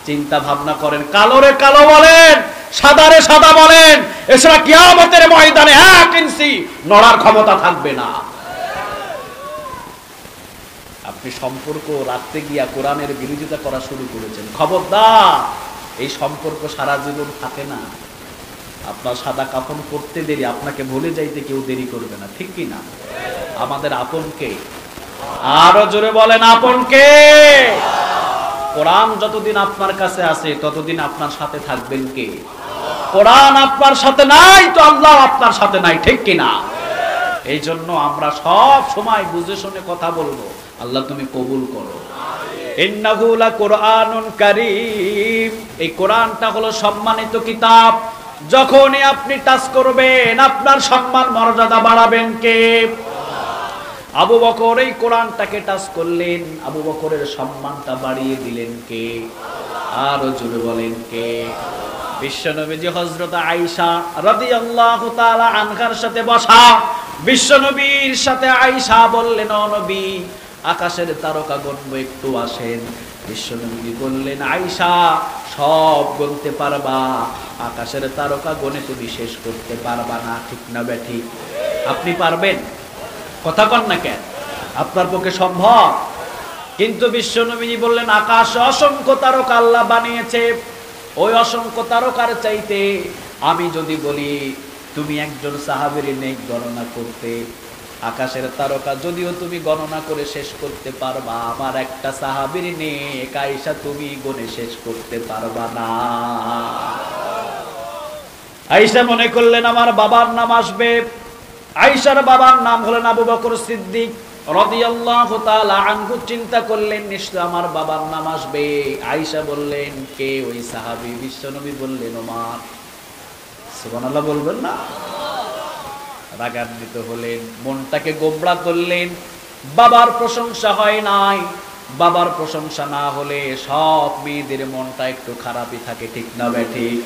Speaker 1: চিন্তা ভাবনা করেন। কালোরে কালো বলেন, সাদারে সাদা বলেন, এছাড়া কিয়ামতের ময়দানে 1 ইঞ্চি নড়ার ক্ষমতা থাকবে না। আপনি সম্পর্ক রাখতে গিয়া কোরআনের বিরোধিতা করা শুরু করেছেন, খবরদার। এই সম্পর্ক সারা জীবন থাকে না। আপনার সাদা কাফন করতে দেরি, আপনাকে ভুলে যাইতে কেউ দেরি করবে না, ঠিক কি না? আমাদের আপনকে, আরো জোরে বলেন আপনকে। কোরআন যতদিন আপনার কাছে আছে ততদিন আপনার সাথে থাকবেন কে? কোরআন আপনার সাথে নাই তো আল্লাহ আপনার সাথে নাই, ঠিক কিনা? এই জন্য আমরা সব সময় বুঝে শুনে কথা বলবো। আল্লাহ তুমি কবুল করো। ইন্নাহু লাকুরআনুন কারীম, এই কোরআনটা হলো সম্মানিত কিতাব। যখনই আপনি টাচ করবেন আপনার সম্মান মর্যাদা বাড়াবেন কে? আবু বকর এই কোরআনটাকে টাচ করলেন, আবু বকরের সম্মানটা বাড়িয়ে দিলেন কে? আরো জোরে বলেন কে? বিশ্বনবীজি হযরত আয়েশা রাদিয়াল্লাহু তাআলা আনহার সাথে বসা। বিশ্বনবীর সাথে আয়েশা বললেন ও নবী আকাশের তারকা গণব একটু আসেন। বিশ্বনবী বললেন আয়েশা সব গুনতে পারবা, আকাশের তারকা গণে তুমি শেষ করতে পারবা না, ঠিক না বেঠিক? আপনি পারবেন? কথা কন না কেন? আপনার পক্ষে সম্ভব? কিন্তু বিশ্বনবী বললেন আকাশে অসংখ্য তারকা আল্লাহ বানিয়েছে, ওই অসংখ্য তারকার চাইতে আমি যদি বলি তুমি একজন সাহাবীর নেক গণনা করতে, আকাশের তারকা যদিও তুমি গণনা করে শেষ করতে পারবা, আমার একটা সাহাবীর নেক আয়েশা তুমি গুনে শেষ করতে পারবা না। আয়েশা মনে করলেন আমার বাবার নাম আসবে। আয়েশার বাবার নাম হলেন আবু বকর সিদ্দিক রাদিয়াল্লাহু তাআলা আনহু। চিন্তা করলেন নিশ্চয় আমার বাবার নাম আসবে। আয়েশা বললেন কে ওই সাহাবী? বিশ্বনবী বললেন ওমর। সুবহানাল্লাহ বলবেন না? রাগান্বিত হলেন, মনটাকে গোমড়া করলেন। বাবার প্রশংসা হয় নাই, বাবার প্রশংসা না হলে সব মেয়েদের মনটা একটু খারাপই থাকে, ঠিক না বেঠিক?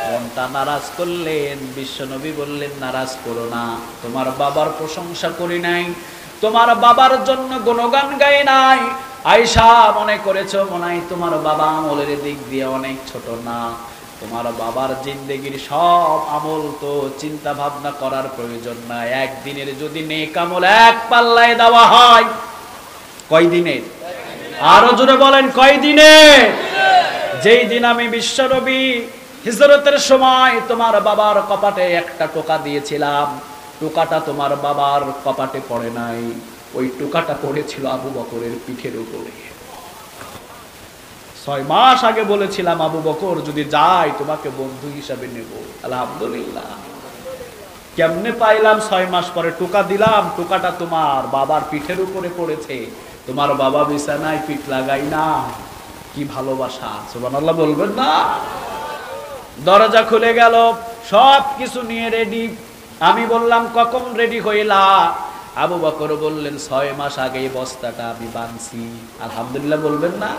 Speaker 1: মনটা নারাজ করলেন। বিশ্বনবী বললেন নারাজ করো না, তোমার বাবার প্রশংসা করি নাই, তোমার বাবার জন্য গুণগান গাই নাই। আয়েশা মনে করেছো মনে হয় তোমার বাবা আমলের দিক দিয়ে অনেক ছোট না, তোমার বাবার জিন্দেগির সব আমল তো চিন্তা ভাবনা করার প্রয়োজন নাই। একদিনের যদি নেক আমল এক পাল্লায় দেওয়া হয়, কয় দিনের? আরো জোরে বলেন কয় দিনের? যেই দিন আমি বিশ্বনবী হিজরতের সময় তোমার বাবার কপাটে একটা টোকা দিয়েছিলাম, টোকাটা তোমার বাবার কপাটে পড়ে নাই, ওই টোকাটা পড়েছিল আবু বকরের পিঠের উপরে। 6 মাস আগে বলেছিলাম আবু বকর যদি যাই তোমাকে বন্ধু হিসাবে নেব। আলহামদুলিল্লাহ, কেমনে পাইলাম? 6 মাস পরে টোকা দিলাম, টোকাটা তোমার বাবার পিঠের উপরে পড়েছে, তোমার বাবা বিছানায় পিঠ লাগাই না। কি ভালোবাসা! সুবহানাল্লাহ বলবেন না? দরজা খুলে গেল, সব কিছু নিয়ে রেডি। আমি বললাম কখন রেডি হইলা? আবু বকর বললেন 6 মাস আগে বস্তাটা আমি বানছি। আলহামদুলিল্লাহ বলবেন না?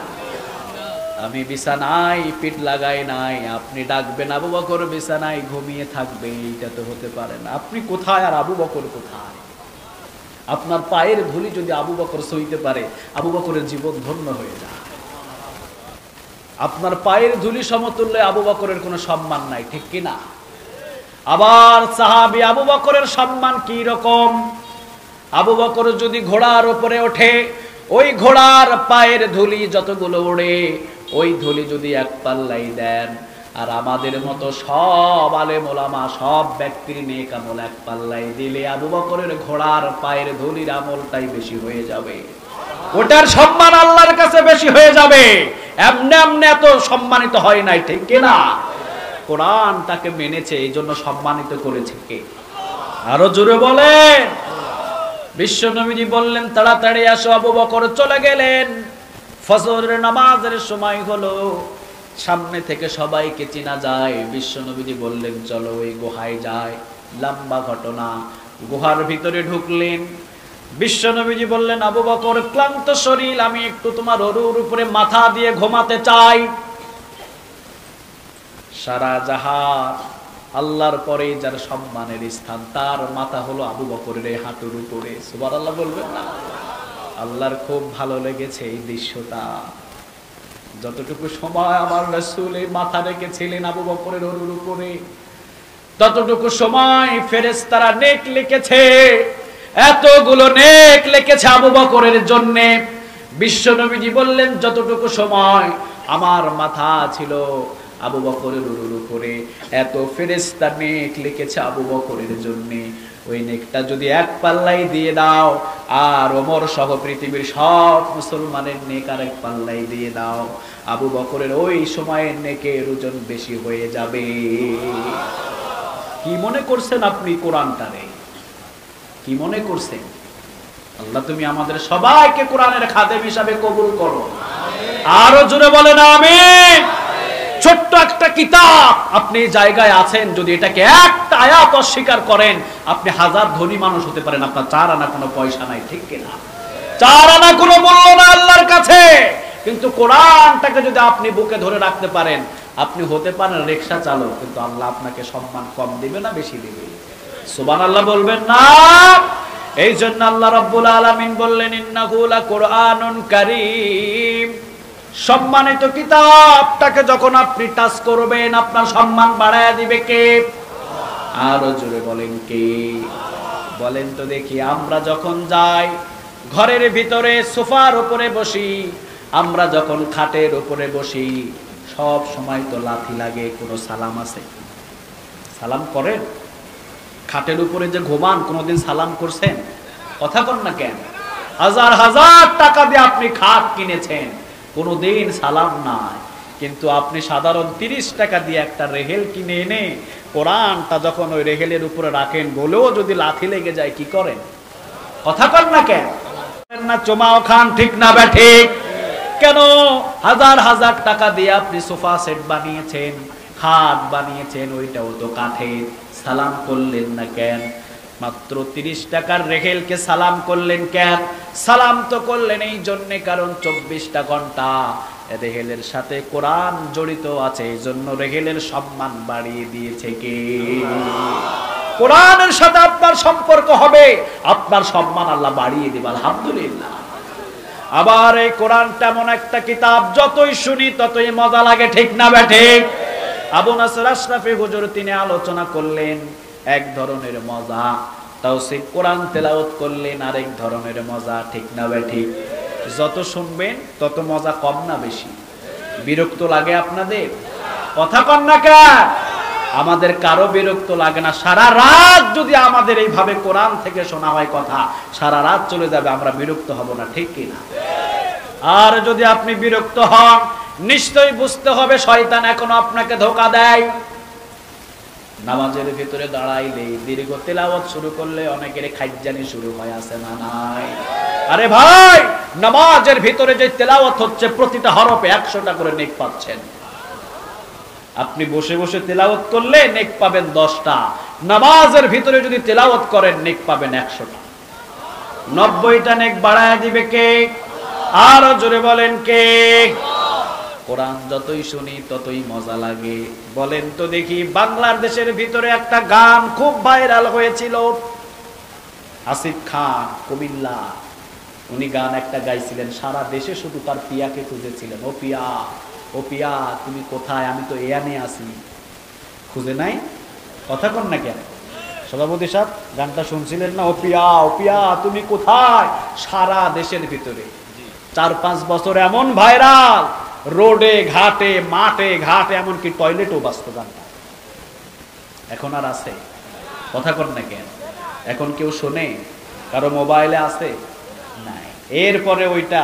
Speaker 1: আমি বিছানায় পিঠ লাগাই নাই, আপনি ডাকবেন আবু বকর বিছানায় ঘুমিয়ে থাকবে, এটা তো হতে পারে না। আপনি কোথায় আর আবু বকর কোথায়? আপনার পায়ের ধুলি যদি আবু বকর সইতে পারে, আবু বকরের জীবন ধন্য হয়ে যায়। আপনার পায়ের ধুলি সমতুল্য আবু বকরের কোনো সম্মান নাই, ঠিক কিনা?
Speaker 2: আবার সাহাবী আবু বকরের সম্মান কি রকম? আবু বকর যদি ঘোড়ার উপরে ওঠে, ওই ঘোড়ার পায়ের ধুলি যতগুলো ওড়ে, ওই ধুলি যদি এক পাল্লাই দেন, আর আমাদের মতো সব আলেম ওলামা সব ব্যক্তির নেক আমল এক পাল্লাই দিলে আবু বকরের ঘোড়ার পায়ের ধুলির আমলটাই বেশি হয়ে যাবে, ওটার সম্মান আল্লাহর কাছে বেশি হয়ে যাবে। এমনি এমনি এত সম্মানিত হয় নাই, ঠিক কিনা? কোরআন তাকে মেনেছে, এই জন্য সম্মানিত করেছে কে? আরো জোরে বলেন। বিশ্ব নবীজি বললেন তাড়াতাড়ি আসো। আবু বকর চলে গেলেন। ফজরের নামাজের সময় হলো, সামনে থেকে সবাইকে চেনা যায়। বিশ্ব নবীজি বললেন চলো ওই গুহায় যায়। লম্বা ঘটনা। গুহার ভিতরে ঢুকলেন। বিশ্ব নবীজি বললেন আবু বকর ক্লান্ত শরীর, আমি একটু তোমার অরুর উপরে মাথা দিয়ে ঘুমাতে চাই। সারা জাহান আল্লাহর পরে যার সম্মানের স্থান, তার মাথা হলো আবু বকরের এই হাঁটুর উপরে। সুবহানাল্লাহ বলবেন না? আল্লাহর খুব ভালো লেগেছে এই দৃশ্যটা। যতটুকু সময় আমার রাসূল এই মাথা রেখেছিলেন আবু বকরের অরুর উপরে, ততটুকু সময় ফেরেশতারা নেক লিখেছে। এতগুলো নেক লিখেছে আবু বকরের জন্য। বিশ্ব নবীজি বললেন যতটুকু সময় আমার মাথা ছিল আবু বকরের অরুর উপরে, এত ফেরেশতা নেক লিখেছে আবু বকরের জন্য। ওই নেকটা যদি এক পাল্লাই দিয়ে দাও, আর ওমর সহ পৃথিবীর সব মুসলমানের নেক আর এক পাল্লাই দিয়ে দাও, আবু বকরের ওই সময়ের নেকের ওজন বেশি হয়ে যাবে। কি মনে করছেন আপনি কোরআনটারে? কি মনে করছেন? আল্লাহ তুমি আমাদের সবাইকে কোরআনের খাদেম হিসাবে কবুল করো। আরো জোরে বলেন আমিন। ছোট্ট একটা কিতাব, আপনি জায়গায় আছেন, যদি এটাকে একটা আয়াত অস্বীকার করেন, আপনি হাজার ধনী মানুষ হতে পারেন, আপনার 4 আনা কোনো পয়সা নাই, ঠিক কিনা? 4 আনা কোনো মূল্য না আল্লাহর কাছে। কিন্তু কোরআনটাকে যদি আপনি বুকে ধরে রাখতে পারেন, আপনি হতে পারেন রিকশা চালক, কিন্তু আল্লাহ আপনাকে সম্মান কম দিবে না বেশি দিবে? সুবহানাল্লাহ বলবেন না? এই জন্য আল্লাহ রাব্বুল আলামিন বললেন ইন্নাহু লাকুরআনুন কারীম। সম্মানিত কিতাবটাকে যখন আপনি টাচ করবেন, আপনার সম্মান বাড়ায়া দিবে কে? আরো জোরে বলেন কে? বলেন তো দেখি। আমরা যখন যাই ঘরের ভিতরে সোফার উপরে বসি, আমরা যখন খাটের উপরে বসি, সব সময় তো লাথি লাগে। কোনো সালাম আছে? সালাম করেন? খাটের উপরে যে ঘুমান, কোনোদিন সালাম করছেন? কথা কন না কেন? হাজার হাজার টাকা দিয়ে আপনি খাট কিনেছেন, কোনোদিন সালাম নাই। কিন্তু আপনি সাধারণ 30 টাকা দিয়ে একটা রেহেল কিনে এনে কোরআনটা যখন ওই রেহেলের উপরে রাখেন, বলেও যদি লাথি লেগে যায়, কি করেন? কথা কন না কেন? না চোমাও খান, ঠিক না বে ঠিক? কেন? হাজার হাজার টাকা দিয়ে আপনি সোফা সেট বানিয়েছেন, খাট বানিয়েছেন, ওইটাও তো কাঠের। সালাম করলেন না কেন? মাত্র 30 টাকার রেহেলকে সালাম করলেন কেন? সালাম তো করলেন এই জন্যে, কারণ 24টা ঘন্টা রেহেলের সাথে কোরআন জড়িত আছে, এই জন্য রেহেলের সম্মান বাড়িয়ে দিয়েছে কে? কোরআনের সাথে আপনার সম্পর্ক হবে, আপনার সম্মান আল্লাহ বাড়িয়ে দিবে। আলহামদুলিল্লাহ। আবার এই কোরআনটা এমন একটা কিতাব, যতই শুনি ততই মজা লাগে, ঠিক না বে ঠিক? আবু নাসর আশরাফি হুজুর তিনি আলোচনা করলেন এক ধরনের মজা, তাওসিফ কোরআন তেলাওয়াত করলেন আরেক ধরনের মজা, ঠিক না বে ঠিক? যত শুনবেন তত মজা কম না বেশি? বিরক্ত লাগে আপনাদের? কথা কন না কেন? আমাদের কারো বিরক্ত লাগে না। সারা রাত যদি আমাদের এইভাবে কোরআন থেকে শোনা হয় কথা, সারা রাত চলে যাবে, আমরা বিরক্ত হব না, ঠিক কিনা? আর যদি আপনি বিরক্ত হন, নিশ্চয়ই বুঝতে হবে শয়তান এখনো আপনাকে ধোঁকা দেয়। নামাজের ভিতরে দাঁড়াইলে দীর্ঘ তেলাওয়াত শুরু করলে অনেকের খাইজানি শুরু হয়, আছে না নাই? আরে ভাই, নামাজের ভিতরে যে তেলাওয়াত হচ্ছে, প্রতিটা হরফে 100টা করে নেক পাচ্ছেন। আপনি বসে বসে তেলাওয়াত করলে নেক পাবেন 10টা, নামাজের ভিতরে যদি তেলাওয়াত করেন নেক পাবেন 100টা। 90টা নেক বাড়ায় দিবে কে? আরো জোরে বলেন কে? কোরআন যতই শুনি ততই মজা লাগে। বলেন তো দেখি, বাংলাদেশের ভিতরে একটা গান খুব ভাইরাল হয়েছিল, আসিফ খান কুমিল্লা, উনি গান একটা গাইছিলেন, সারা দেশে শুধু তার পিয়াকে খুঁজেছিলেন। ও পিয়া, ও পিয়া তুমি কোথায়, আমি তো এয়ানে আছি। খুঁজে নাই? কথা কন না কেন? সভাপতি সাহেব গানটা শুনছিলেন না? ও পিয়া, ও পিয়া তুমি কোথায়? সারা দেশের ভিতরে 4-5 বছর এমন ভাইরাল, রোডে ঘাটে মাঠে ঘাটে এমনকি টয়লেটও বাজতো গানটা। এখন আর আছে? কথা কন না কেন? এখন কেউ শোনে? কারো মোবাইলে আছে? নাই। এরপরে ওইটা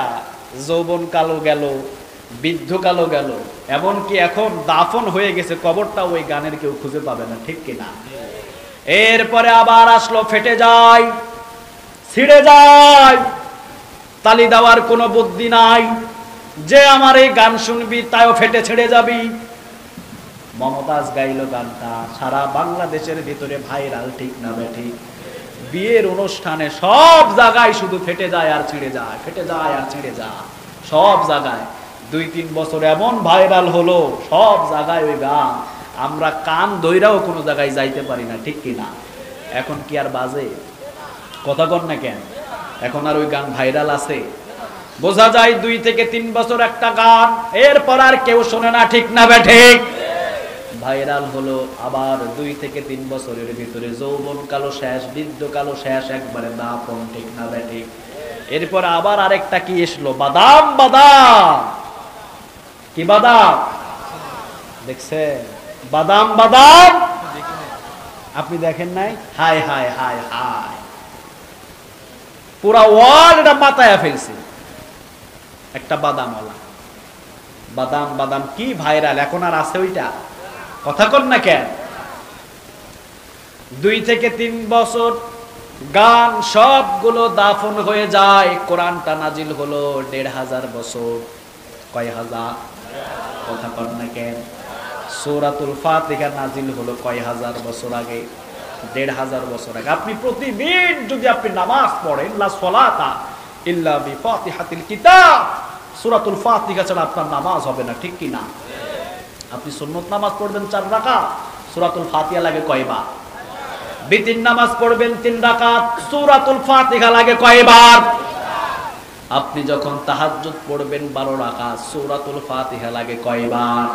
Speaker 2: যৌবন কালো গেল, বৃদ্ধ কালো গেল, এমনকি এখন দাফন হয়ে গেছে, কবরটা ওই গানের কেউ খুঁজে পাবে না, ঠিক কিনা? এরপরে আবার আসলো, ফেটে যায়, ছিঁড়ে যায়, তালি দেওয়ার কোনো বুদ্ধি নাই, যে আমার এই গান শুনবি তাইও ফেটে ছেড়ে যাবি। মমতাজ গাইলো গানটা, সারা বাংলাদেশের ভিতরে ভাইরাল, ঠিক না বেঠিক? বিয়ের অনুষ্ঠানে সব জায়গায় শুধু ফেটে যায় আর ছিঁড়ে যায়, ফেটে যায় আর ছিঁড়ে যায়, সব জায়গায়। 2-3 বছর এমন ভাইরাল হলো, সব জায়গায় ওই গান, আমরা কান ধইরাও কোনো জায়গায় যাইতে পারি না, ঠিক কিনা? এখন কি আর বাজে? কথা কন না কেন? এখন আর ওই গান ভাইরাল আছে? বোঝা যায় 2 থেকে 3 বছর একটা গান, এরপর আর কেউ শোনে না, ঠিক না বেঠিক? ভাইরাল হলো, আবার 2 থেকে 3 বছরের ভিতরে যৌবন কালো শেষ, বৃদ্ধ কালো শেষ, একবারে দাফন, ঠিক না বেঠিক? এরপর আবার আরেকটা কি এসলো, বাদাম বাদাম। কি বাদাম? দেখছেন? বাদাম বাদাম আপনি দেখেন নাই? হায় হায় হায় হায়, পুরা ওয়ার্ল্ড মাথায় ফেলছে একটা বাদামওয়ালা। বাদাম বাদাম কি ভাইরাল, এখন আর আছে ওইটা? কথা কন না কেন? 2 থেকে 3 বছর গান সবগুলো দাফন হয়ে যায়। কোরআনটা নাজিল হলো 1500 বছর। কয় হাজার? কথা কন না কেন? সূরাতুল ফাতিহা নাজিল হলো কয় হাজার বছর আগে? 1500 বছর আগে। আপনি প্রতিদিন যদি আপনি নামাজ পড়েন, লা সলাতা ইল্লা বিফাতিহাতিল কিতাব, সূরাতুল ফাতিহা ছাড়া আপনার নামাজ হবে না, ঠিক কি না? আপনি সুন্নত নামাজ পড়বেন 4 রাকাত, সূরাতুল ফাতিহা লাগে কয়বার? বিতির নামাজ পড়বেন 3 রাকাত, সূরাতুল ফাতিহা লাগে কয়বার? আপনি যখন তাহাজ্জুদ পড়বেন 12 রাকাত, সূরাতুল ফাতিহা লাগে কয়বার?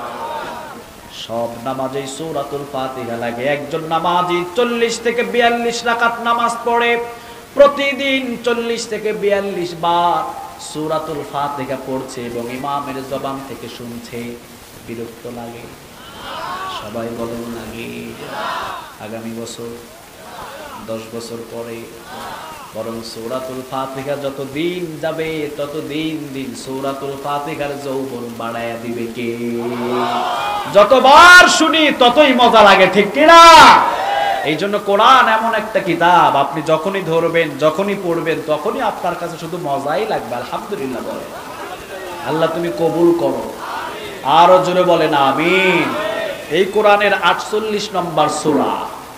Speaker 2: সব নামাজেই সূরাতুল ফাতিহা লাগে। একজন নামাজি 40 থেকে 42 রাকাত নামাজ পড়ে, প্রতিদিন 40 থেকে 42 বার সূরাতুল ফাতিহা পড়ছে এবং ইমামের জবান থেকে শুনছে। বিরক্ত লাগে? সবাই বলেন লাগে? আগামী বছর 10 বছর পরে বরং সূরাতুল ফাতিহা যত দিন যাবে তত দিন দিন সূরাতুল ফাতিহার যৌবন বাড়ায়া দিবে কে? যতবার শুনি ততই মজা লাগে, ঠিক কি না? এই জন্য কোরআন এমন একটা কিতাব, আপনি যখনই ধরবেন, যখনই পড়বেন, তখনই আপনার কাছে শুধু মজাই লাগবে। আলহামদুলিল্লাহ বলে, আল্লাহ তুমি কবুল করো। আরো জোরে বলেন আমিন। এই কোরআনের 48 নম্বর সূরা,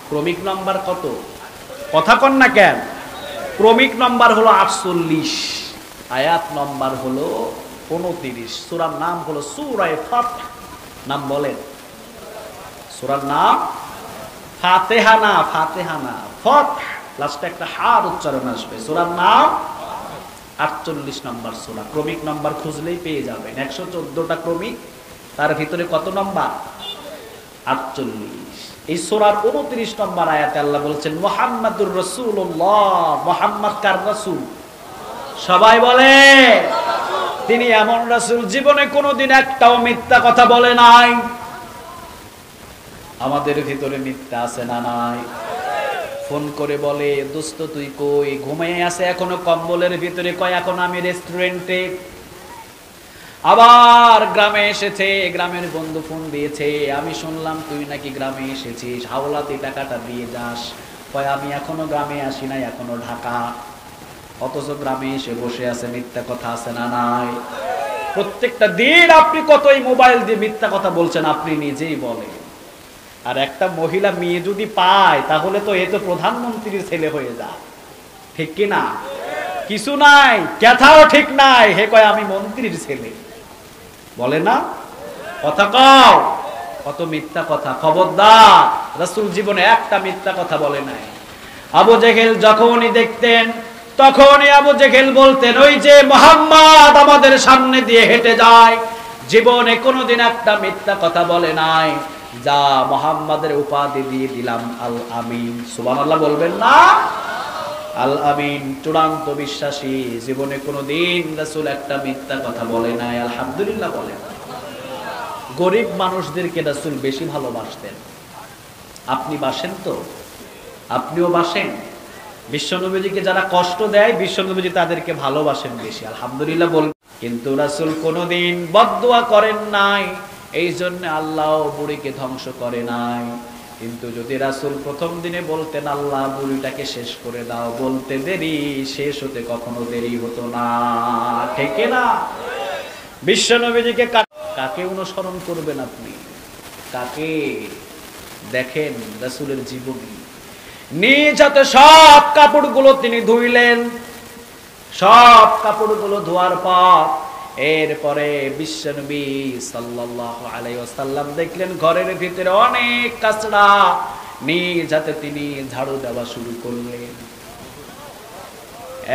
Speaker 2: ক্রমিক নাম্বার কত? কথা কন না কেন? ক্রমিক নাম্বার হলো 48, আয়াত নাম্বার হলো 29। সূরার নাম হলো সূরা ফাতিহা। নাম বলেন। সূরার নাম ফাতিহা না, ফাতিহা না, ফাতিহা, লাস্টে একটা হার উচ্চারণ আসবে। সূরার নাম 48 নম্বর সূরা। ক্রমিক নাম্বার খুঁজলেই পেয়ে যাবেন। 114টা ক্রমিক, তার ভিতরে কত নাম্বার? 48। এই সূরার 29 নম্বর আয়াতে আল্লাহ বলছেন মুহাম্মাদুর রাসূলুল্লাহ। মুহাম্মদ কার রাসূল? সবাই বলে তিনি এমন রাসূল জীবনে কোনোদিন একটাও মিথ্যা কথা বলে নাই। আমাদের ভিতরে মিথ্যা আছে না নাই? ফোন করে বলে দোস্ত তুই কই? ঘুমিয়ে আছে এখনো কম্বলের ভিতরে, কয় এখন আমি রেস্টুরেন্টে। আবার গ্রামে এসেছে, গ্রামের বন্ধু ফোন দিয়েছে, আমি শুনলাম তুই নাকি গ্রামে এসেছিস, হাওলাতে টাকাটা দিয়ে যাস। কয় আমি এখনো গ্রামে আসি নাই, এখনো ঢাকা। অথচ গ্রামে এসে বসে আছে। মিথ্যা কথা আছে না নাই? প্রত্যেকটা দিন আপনি কতই মোবাইল দিয়ে মিথ্যা কথা বলছেন, আপনি নিজেই বলেন। আর একটা মহিলা মেয়ে যদি পায় তাহলে তো এ তো প্রধানমন্ত্রীর ছেলে হয়ে যায়, ঠিক কি না? কিছু নাই, কথাও ঠিক নাই, হে কয় আমি মন্ত্রীর ছেলে, বলে না? কথা কও, কত মিথ্যা কথা। খবরদার, রাসূল জীবনে একটা মিথ্যা কথা বলে নাই। আবু জেহেল যখনই দেখতেন তখনই আবু জেহেল বলতেন ওই যে মুহাম্মদ আমাদের সামনে দিয়ে হেঁটে যায়, জীবনে কোনোদিন একটা মিথ্যা কথা বলে নাই। যা মুহাম্মাদের উপাধি দিয়ে দিলাম আল আমিন। সুবহানাল্লাহ বলবেন না? আল আমিন, চূড়ান্ত বিশ্বাসী। জীবনে কোনোদিন রাসূল একটা মিথ্যা কথা বলে নাই, আলহামদুলিল্লাহ বলে না। গরিব মানুষদেরকে রাসূল বেশি ভালোবাসতেন। আপনি বাসেন তো? আপনিও বাসেন? বিশ্বনবীজিকে যারা কষ্ট দেয়, বিশ্বনবীজি তাদেরকে ভালোবাসেন বেশি, আলহামদুলিল্লাহ বল। কিন্তু রাসূল কোনোদিন বদদুয়া করেন নাই, এই জন্য আল্লাহ বুড়িকে ধ্বংস করে নাই। কিন্তু যদি রাসূল প্রথম দিনে বলতেন আল্লাহ বুড়িটাকে শেষ করে দাও, বলতে দেরি, শেষ হতে কখনো দেরি হতো না, ঠিক না? বিশ্বনবীজিকে কাকে অনুসরণ করবেন আপনি? কাকে? দেখেন রাসূলের জীবনী। নিজ হাতে সব কাপড়গুলো তিনি ধুইলেন। সব কাপড়গুলো ধোয়ার পর এরপরে বিশ্বনবী সাল্লাল্লাহু আলাইহি ওয়াসাল্লাম দেখলেন ঘরের ভিতরে অনেক কাচড়া। নিজ হাতে তিনি ঝাড়ু দেওয়া শুরু করলেন।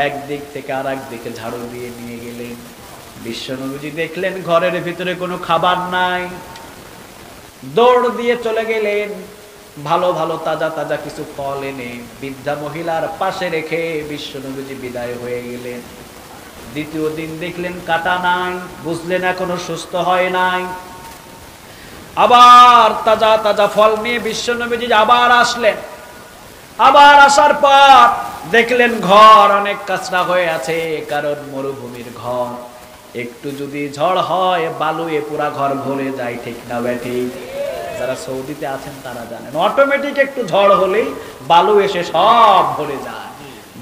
Speaker 2: একদিক থেকে আরেক দিকে ঝাড়ু দিয়ে নিয়ে গেলেন। বিশ্বনবীজি দেখলেন ঘরের ভিতরে কোনো খাবার নাই, দৌড় দিয়ে চলে গেলেন ভালো ভালো তাজা তাজা কিছু ফল এনে বৃদ্ধা মহিলার পাশে রেখে বিশ্বনবীজি বিদায় হয়ে গেলেন। দ্বিতীয় দিন দেখলেন কাটা নাই, বুঝলেন এখনো সুস্থ হয় নাই। আবার তাজা তাজা ফল নিয়ে বিশ্বনবীজি আবার আসলেন। আবার আসার পর দেখলেন ঘর অনেক কাঁচরা হয়ে আছে, কারণ মরুভূমির ঘর। একটু যদি ঝড় হয় বালুয়ে পুরা ঘর ভরে যায়, ঠিক না ব্যাঠিক? যারা সৌদিতে আছেন তারা জানেন, অটোমেটিক একটু ঝড় হলেই বালু এসে সব ভরে যায়।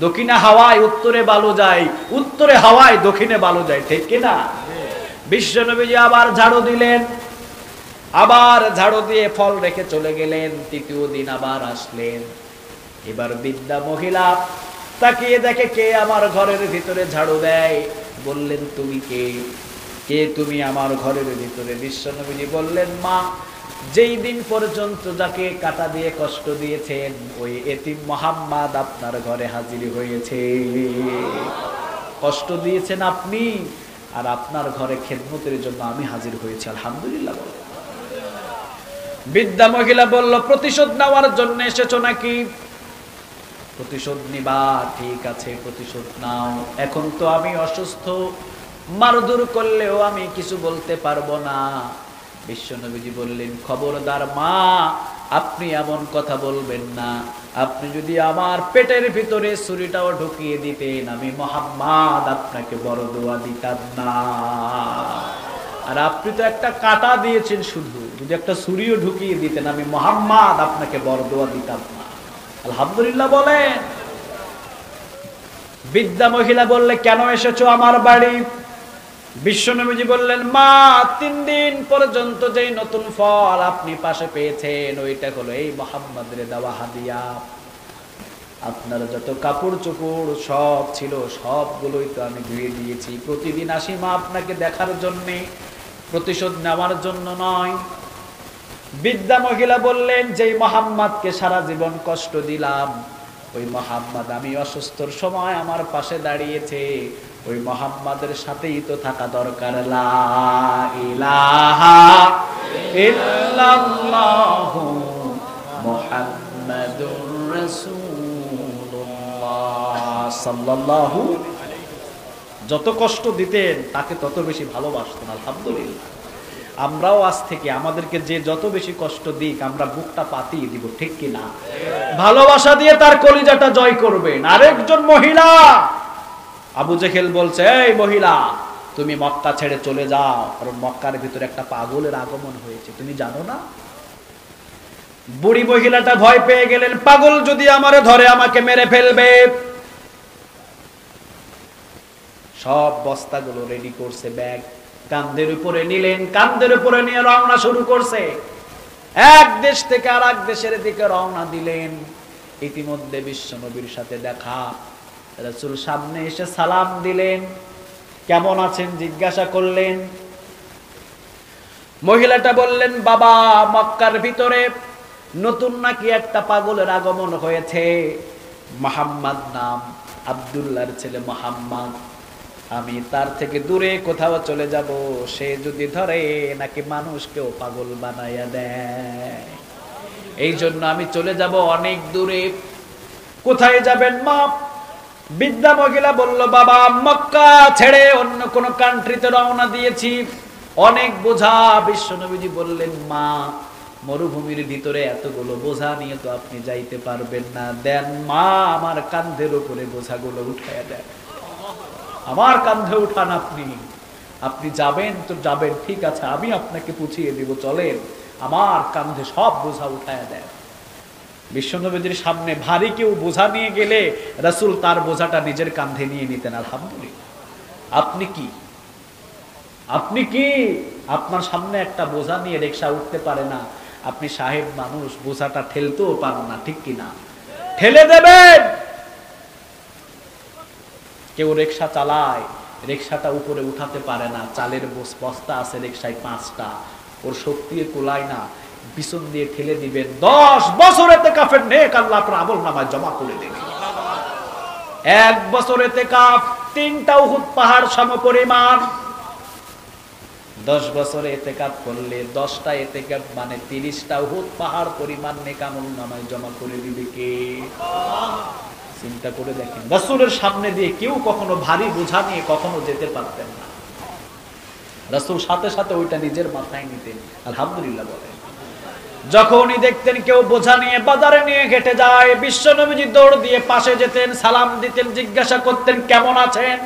Speaker 2: দক্ষিণে হাওয়ায় উত্তরে বালু যায়, উত্তরে হাওয়ায় দক্ষিণে বালু যায়, ঠিক কিনা? বিশ্বনবীজি আবার ঝাড়ু দিলেন, আবার ঝাড়ু দিয়ে ফল রেখে চলে গেলেন। তৃতীয় দিন আবার আসলেন। এবার বৃদ্ধা মহিলা তাকিয়ে দেখে কে আমার ঘরের ভিতরে ঝাড়ু দেয়। বললেন তুমি কে? কে তুমি আমার ঘরের ভিতরে? বিশ্বনবীজি বললেন মা, যেই দিন পর্যন্ত যাকে কাটা দিয়ে কষ্ট দিয়েছেন ওই এতিম মুহাম্মদ আপনার ঘরে হাজির হয়েছে। কষ্ট দিয়েছেন আপনি, আর আপনার ঘরে খেদমতের জন্য আমি হাজির হয়েছি, আলহামদুলিল্লাহ বলে। বৃদ্ধা মহিলা বলল প্রতিশোধ নেওয়ার জন্য এসেছো নাকি? প্রতিশোধ নিবা, ঠিক আছে প্রতিশোধ নাও। এখন তো আমি অসুস্থ, মারধর করলেও আমি কিছু বলতে পারবো না। বিশ্বনবীজি বললেন খবরদার মা, আপনি এমন কথা বলবেন না। আপনি যদি আমার পেটের ভিতরে ছুরিটাও ঢুকিয়ে দিতেন, আমি মুহাম্মদ আপনাকে বড় দোয়া দিতাম না। আর আপনি তো একটা কাটা দিয়েছেন, শুধু যদি একটা ছুরিও ঢুকিয়ে দিতেন আমি মুহাম্মদ আপনাকে বড় দোয়া দিতাম না, আলহামদুলিল্লাহ বলেন। বৃদ্ধা মহিলা বললে কেন এসেছো আমার বাড়ি? বিশ্বনবীজি বললেন মা, 3 দিন পর্যন্ত যেই নতুন ফল আপনি পাশে পেয়েছেন ওইটা হলো এই মুহাম্মাদের দেওয়া হাদিয়া। আপনার যত কাপড় চোপড় সব ছিল সবগুলোই তো আমি ধুয়ে দিয়েছি। প্রতিদিন আসি মা আপনাকে দেখার জন্যে, প্রতিশোধ নেওয়ার জন্য নয়। বৃদ্ধা মহিলা বললেন যেই মুহাম্মদকে সারা জীবন কষ্ট দিলাম ওই মুহাম্মদ আমি অসুস্থর সময় আমার পাশে দাঁড়িয়েছে, ওই মুহাম্মাদের সাথেই তো থাকা দরকার। লা ইলাহা ইল্লাল্লাহু মুহাম্মাদুর রাসূলুল্লাহ সাল্লাল্লাহু। যত কষ্ট দিতেন তাকে তত বেশি ভালোবাসতেন, আলহামদুলিল্লাহ। আমরাও আজ থেকে আমাদেরকে যে যত বেশি কষ্ট দিক আমরা বুকটা পাতিয়ে দিব, ঠিক কিনা? ভালোবাসা দিয়ে তার কলিজাটা জয় করবেন। আরেকজন মহিলা আবু জেহেল বলছে এই মহিলা তুমি মক্কা ছেড়ে চলে যাও, কারণ মক্কার ভিতরে একটা পাগলের আগমন হয়েছে, তুমি জানো না? বুড়ি মহিলাটা ভয় পেয়ে গেলেন, পাগল যদি আমারে ধরে আমাকে মেরে ফেলবে। সব বস্তাগুলো রেডি করছে, ব্যাগ কাঁধের উপরে নিলেন, কাঁধের উপরে নিয়ে রওনা শুরু করছে। এক দেশ থেকে আর এক দেশের দিকে রওনা দিলেন। ইতিমধ্যে বিশ্বনবীর সাথে দেখা, রাসূল সামনে এসে সালাম দিলেন, কেমন আছেন জিজ্ঞাসা করলেন। মহিলাটা বললেন বাবা, মক্কার ভিতরে নতুন নাকি একটা পাগলের আগমন হয়েছে, মুহাম্মদ নাম, আব্দুল্লাহর ছেলে মুহাম্মদ। আমি তার থেকে দূরে কোথাও চলে যাব, সে যদি ধরে নাকি মানুষকেও পাগল বানাইয়া দেয়। এই জন্য আমি চলে যাব অনেক দূরে। কোথায় যাবেন মা? বৃদ্ধা মহিলা বলল, বাবা মক্কা ছেড়ে অন্য কোন কান্ট্রিতে রওনা দিয়েছি, অনেক বোঝা। বিশ্বনবীজি বললেন, মা মরুভূমির ভিতরে এতগুলো বোঝা নিয়ে তো আপনি যাইতে পারবেন না, দেন মা আমার কাঁধের উপরে বোঝাগুলো উঠাইয়া দেন, আমার কাঁধে উঠান। আপনি যাবেন তো যাবেন, ঠিক আছে, আমি আপনাকে পুছিয়ে দিব, চলেন, আমার কাঁধে সব বোঝা উঠাইয়া দেন। বিশ্বনবীর সামনে ভারী কেউ বোঝা নিয়ে গেলে রাসূল তার বোঝাটা নিজের কাঁধে নিয়ে নিতেন। আলহামদুলিল্লাহ। আপনি কি আপনার সামনে একটা বোঝা নিয়ে রিকশা উঠতে পারে না, আপনি সাহেব মানুষ, বোঝাটা ঠেলতেও পারেন না, ঠিক কিনা? ঠেলে দেবেন। কেউ রিকশা চালায়, রিকশাটা উপরে উঠাতে পারে না, চালের বস্তা আছে রিকশায় 5টা, ওর শক্তি কুলায় না, পিছন দিয়ে ঠেলে দিবেন। 10 বছর ইতিকাফের নেক আল্লাহ আপনার আমলনামায় জমা করে দেবে। 1 বছর ইতিকাফ 3টা উহুদ পাহাড় সমপরিমাণ। 10 বছর ইতিকাফ করলে 10টা ইতিকাফ মানে 30টা উহুদ পাহাড় পরিমাণ নেক আমলনামায় জমা করে দিবে কে? চিন্তা করে দেখেন, রাসূলের সামনে দিয়ে কেউ কখনো ভারী বোঝা নিয়ে কখনো যেতে পারতেন না, রাসূল সাথে সাথে ওইটা নিজের মাথায় নিতেন। আলহামদুলিল্লাহ বলেন। যখনই দেখতেন কেউ বোঝা নিয়ে বাজারে নিয়ে হেঁটে যায়, বিশ্বনবীজি দৌড় দিয়ে পাশে যেতেন, সালাম দিতেন, জিজ্ঞাসা করতেন কেমন আছেন,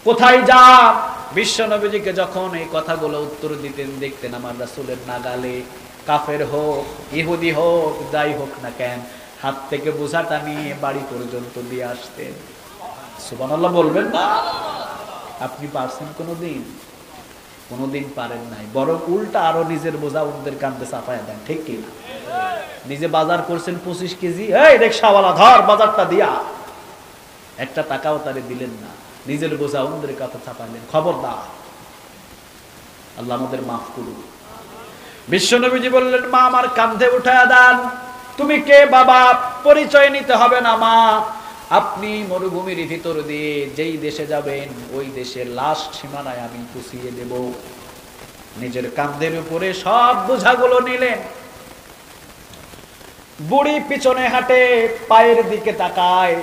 Speaker 2: কোথায় যান। বিশ্বনবীজিকে যখন এই কথাগুলো উত্তর দিতেন, দেখতেন আমার রাসূলের নাগালে কাফের হোক ইহুদি হোক যাই হোক না কেন, হাত থেকে বোঝাটা নিয়ে বাড়ি পর্যন্ত দিয়ে আসতেন। সুবহানাল্লাহ বলবেন না? আপনি পারছেন কোনোদিন? কোনোদিন পারেন নাই, বরং উল্টা আরো নিজের বোঝা ওদের কাঁধে চাপায় দেন, ঠিক কিনা? নিজে বাজার করছেন 25 কেজি, এই রিকশাওয়ালা ধর বাজারটা দিয়া, একটা টাকাও তারে দিলেন না, নিজের বোঝা ওদের কাঁধে চাপাইলেন। খবরদার, আল্লাহ আমাদের মাফ করুন। বিশ্বনবীজি বললেন, মা আমার কাঁধে উঠায়া দেন। তুমি কে বাবা? পরিচয় নিতে হবে না মা, আপনি মরুভূমির ভিতর দিয়ে যেই দেশে যাবেন ওই দেশের লাস্ট সীমানায় আমি পুষিয়ে দেব। নিজের কাঁধের উপরে সব বোঝাগুলো নিলেন। বুড়ি পিছনে হাঁটে, পায়ের দিকে তাকায়,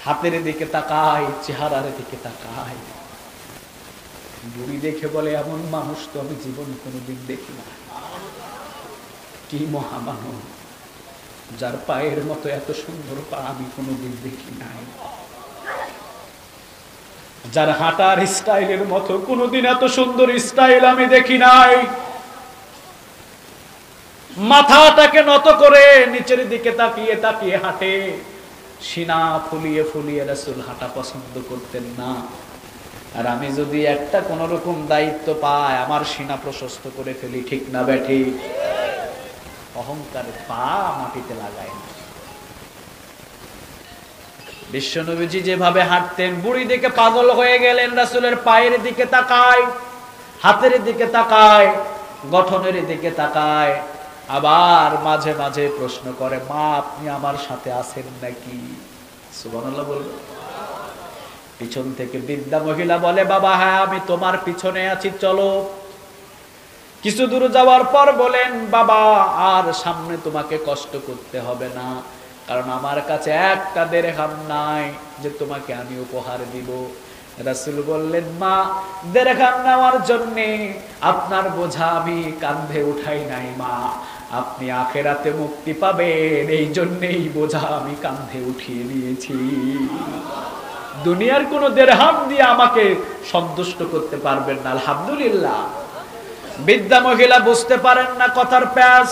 Speaker 2: হাতের দিকে তাকায়, চেহারার দিকে তাকায়। বুড়ি দেখে বলে, এমন মানুষ তো আমি জীবনে কোনোদিন দেখি না। কি মহামানব, যার পায়ের মতো এত সুন্দর পা আমি কোনোদিন দেখি নাই, যার হাঁটার স্টাইলের মতো কোনোদিন এত সুন্দর স্টাইল আমি দেখি নাই। মাথাটাকে নত করে নিচের দিকে তাকিয়ে তাকিয়ে হাঁটে, সিনা ফুলিয়ে ফুলিয়ে রাসূল হাঁটা পছন্দ করতেন না। আর আমি যদি একটা কোন রকম দায়িত্ব পাই, আমার সিনা প্রশস্ত করে ফেলি, ঠিক না বেঠি? অহংকারে পা মাটিতে লাগায় না। বিশ্বনবীজি যেভাবে হাঁটতেন, বুড়ি দেখে পাগল হয়ে গেলেন। রাসূলের পায়ের দিকে তাকায়, হাতের দিকে তাকায়, গঠনের দিকে তাকায়, আবার মাঝে মাঝে প্রশ্ন করে, মা আপনি আমার সাথে আছেন নাকি? সুবহানাল্লাহ বলবেন। পিছন থেকে বৃদ্ধা মহিলা বলে, বাবা হ্যাঁ আমি তোমার পিছনে আছি, চলো। কিছু দূর যাওয়ার পর বলেন, বাবা আর সামনে তোমাকে কষ্ট করতে হবে না, কারণ আমার কাছে একটা দিরহাম নাই যে তোমাকে আমি উপহার দিব। রাসূল বললেন, মা দিরহাম নেওয়ার জন্য আপনার বোঝা আমি কাঁধে উঠাই নাই মা, আপনি আখিরাতে মুক্তি পাবেন এই জন্যই বোঝা আমি কাঁধে উঠিয়ে নিয়েছি। দুনিয়ার কোন দিরহাম দিয়ে আমাকে সন্তুষ্ট করতে পারবেন না। আলহামদুলিল্লাহ। বৃদ্ধা মহিলা বুঝতে পারেন না কথার প্যাস,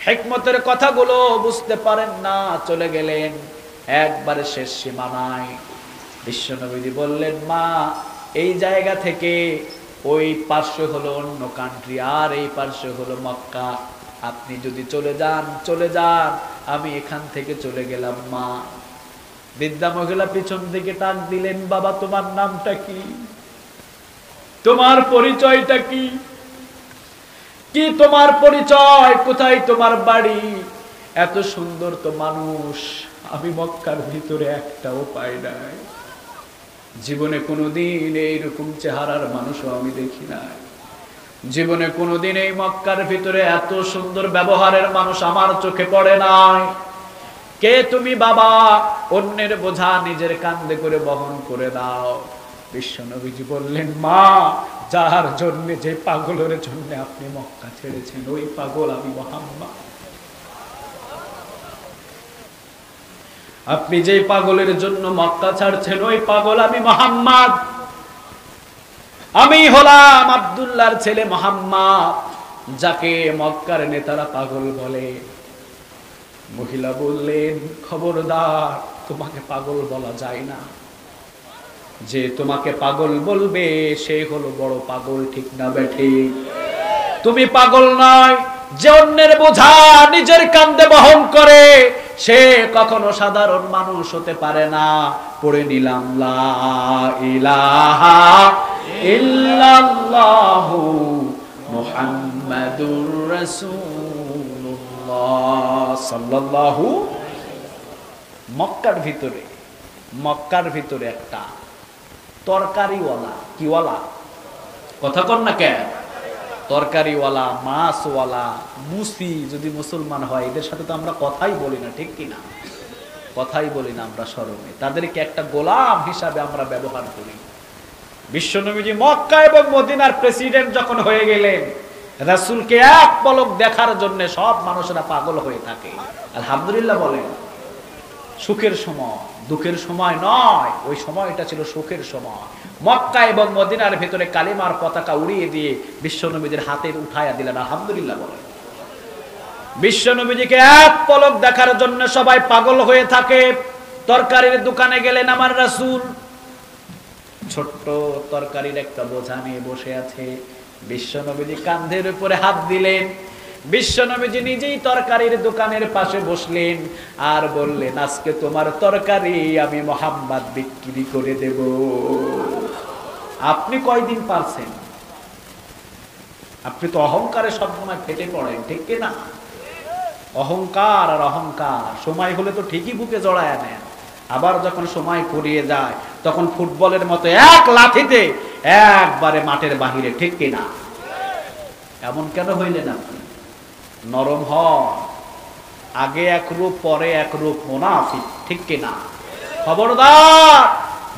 Speaker 2: হিকমতের কথাগুলো বুঝতে পারেন না, চলে গেলেন একবারে শেষ সীমানায়। বিশ্বনবী বললেন, মা এই জায়গা থেকে ওই পার্শ্ব হলো অন্য কান্ট্রি, আর এই পার্শ্ব হলো মক্কা, আপনি যদি চলে যান চলে যান, আমি এখান থেকে চলে গেলাম মা। বৃদ্ধা মহিলা পিছন থেকে টাক দিলেন, বাবা তোমার নামটা কি, তোমার পরিচয়টা কি, কি তোমার পরিচয়, কোথায় তোমার বাড়ি? এত সুন্দর তো মানুষ আমি মক্কার ভিতরে একটাও পাই নাই। জীবনে কোনোদিন এইরকম চেহারার মানুষও আমি দেখি নাই। জীবনে কোনোদিন এই মক্কার ভিতরে এত সুন্দর ব্যবহারের মানুষ আমার চোখে পড়ে নাই। কে তুমি বাবা? অন্যের বোঝা নিজের কাঁধে করে বহন করে দাও। বিশ্বনবীজি বললেন, মা, যার জন্য, যে পাগলের জন্য আপনি মক্কা ছেড়েছেন, ওই পাগল আমি মুহাম্মদ। আপনি যে পাগলের জন্য মক্কা ছাড়ছেন, ওই পাগল আমি মুহাম্মদ। আমি হলাম আব্দুল্লাহর ছেলে মুহাম্মদ, যাকে মক্কার নেতারা পাগল বলে। মহিলা বললেন, খবরদার, তোমাকে পাগল বলা যায় না। যে তোমাকে পাগল বলবে সে হলো বড় পাগল, ঠিক না বেঠিক? তুমি পাগল নয়। যে অন্যের বোঝা নিজের কাঁধে বহন করে সে কখনো সাধারণ মানুষ হতে পারে না। পড়ে নিলাম লা ইলাহা ইল্লাল্লাহু মুহাম্মাদুর রাসূলুল্লাহ সাল্লাল্লাহু। মক্কার ভিতরে একটা তরকারিওয়ালা, কিওয়ালা, কথা কন না কেন? তরকারিওয়ালা, মাছওয়ালা, মুসি যদি মুসলমান হয়, এদের সাথে তো আমরা কথাই বলি না, ঠিক কিনা? কথাই বলি না আমরা শরমে। তাদেরকে একটা গোলাম হিসাবে আমরা ব্যবহার করি। বিশ্বনবীজি মক্কা এবং মদিনার প্রেসিডেন্ট যখন হয়ে গেলেন, রাসূলকে এক পলক দেখার জন্য সব মানুষেরা পাগল হয়ে থাকে। আলহামদুলিল্লাহ বলেন। সুখের সময়, দুঃখের সময় নয়, ওই সময়টা ছিল সুখের সময়। মক্কা এবং মদিনার ভিতরে কালিমার পতাকা উড়িয়ে দিয়ে বিশ্বনবীদের হাতে উঠায়া দিলেন। আলহামদুলিল্লাহ বলেন। বিশ্বনবীজিকে এক পলক দেখার জন্য সবাই পাগল হয়ে থাকে। তরকারির দোকানে গেলেন আমার রাসূল, ছোট্ট তরকারির একটা বোঝা নিয়ে বসে আছে। বিশ্বনবীজি কাঁধের উপরে হাত দিলেন। বিশ্বনবীজি নিজেই তরকারির দোকানের পাশে বসলেন আর বললেন, আজকে তোমার তরকারি আমি মুহাম্মদ বিক্রি করে দেব। আপনি কয়দিন পারছেন? আপনি তো অহংকারে সবসময় ফেটে পড়েন, ঠিক কিনা? অহংকার আর অহংকার, সময় হলে তো ঠিকই বুকে জড়ায় নেন, আবার যখন সময় ফুরিয়ে যায় তখন ফুটবলের মতো এক লাথিতে একবারে মাঠের বাহিরে, ঠিক কিনা? এমন কেন হইলেন আপনি? নরম হন। আগে এক রূপ পরে এক রূপ, মুনাফিক, ঠিক কিনা? খবরদার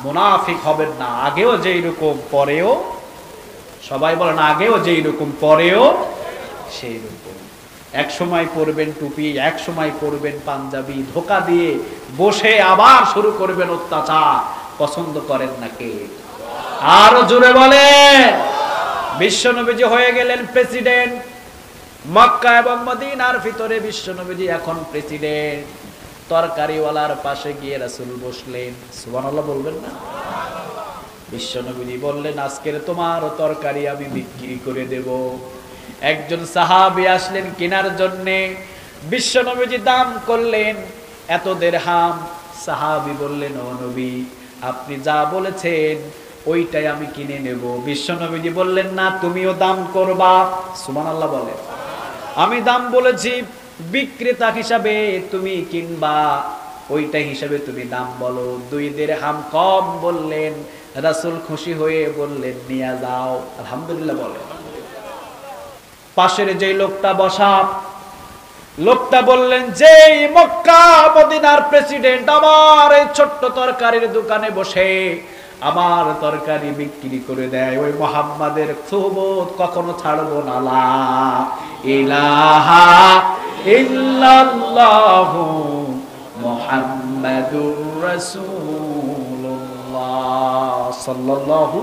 Speaker 2: মুনাফিক হবেন না। আগেও যেই রকম পরেও, সবাই বলেন, আগেও যেই রকম পরেও সেই রকম। এক সময় পরবেন টুপি, এক সময় পরবেন পাঞ্জাবি, ধোকা দিয়ে বসে আবার শুরু করবেন অত্যাচার। পছন্দ করেন নাকি? আরো জোরে বলেন। বিশ্বনবীজি হয়ে গেলেন প্রেসিডেন্ট। মক্কা এবং মদিনার ভিতরে বিশ্বনবীজি এখন প্রেসিডেন্ট। তরকারিওয়ালার পাশে গিয়ে রাসূল বসলেন। সুবহানাল্লাহ বলবেন না? বিশ্বনবীজি বললেন, আজকের তোমার তরকারি আমি বিক্রি করে দেব। একজন সাহাবী আসলেন কেনার জন্য। বিশ্বনবীজি দাম করলেন এত দিরহাম। সাহাবী বললেন, ও নবী, আপনি যা বলেছেন ওইটাই আমি কিনে নেব। বিশ্বনবীজি বললেন, না, তুমিও দাম করবা। সুবহানাল্লাহ বলেন। আমি দাম বলেছি, বিক্রেতা হিসাবে তুমি কিনবা, ওইটা হিসাবে তুমি দাম বলো। 2 দিরহাম কম বললেন। রাসূল খুশি হয়ে বললেন, নিয়ে যাও। আলহামদুলিল্লাহ বলেন। পাশের যে লোকটা বসা, লোকটা বললেন, যে মক্কা মদিনার প্রেসিডেন্ট আমার এই ছোট্ট তরকারির দোকানে বসে আমার তরকারি বিক্রি করে দেয়, ওই মুহাম্মাদের সুবত কখনো ছাড়বো না। লা ইলাহা ইল্লাল্লাহু মুহাম্মাদুর রাসূলুল্লাহ সাল্লাল্লাহু।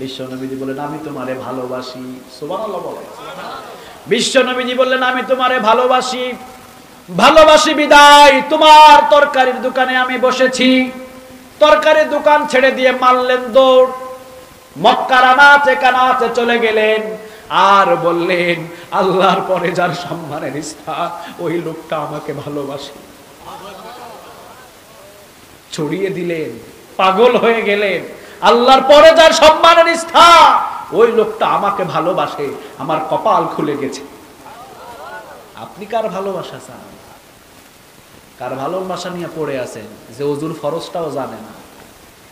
Speaker 2: বিশ্বনবীজি বলেন, আমি তোমারে ভালোবাসি। সুবহানাল্লাহ বলেন। বিশ্বনবীজি বললেন, আমি তোমারে ভালোবাসি, ভালোবাসি বিদায় তোমার তরকারির দোকানে আমি বসেছি। তরকারির দোকান ছেড়ে দিয়ে মারলেন দৌড়। মক্কার আনাচে কানাচে চলে গেলেন আর বললেন, আল্লাহর পরে যার সম্মানের স্থান, ওই লোকটা আমাকে ভালোবাসে। ছড়িয়ে দিলেন, পাগল হয়ে গেলেন। আল্লাহর পরে যার সম্মানের স্থান, ওই লোকটা আমাকে ভালোবাসে, আমার কপাল খুলে গেছে। আপনি কার ভালোবাসা চান? কার ভালোবাসা নিয়ে পড়ে আছেন যে ওজুর ফরজটাও জানে না,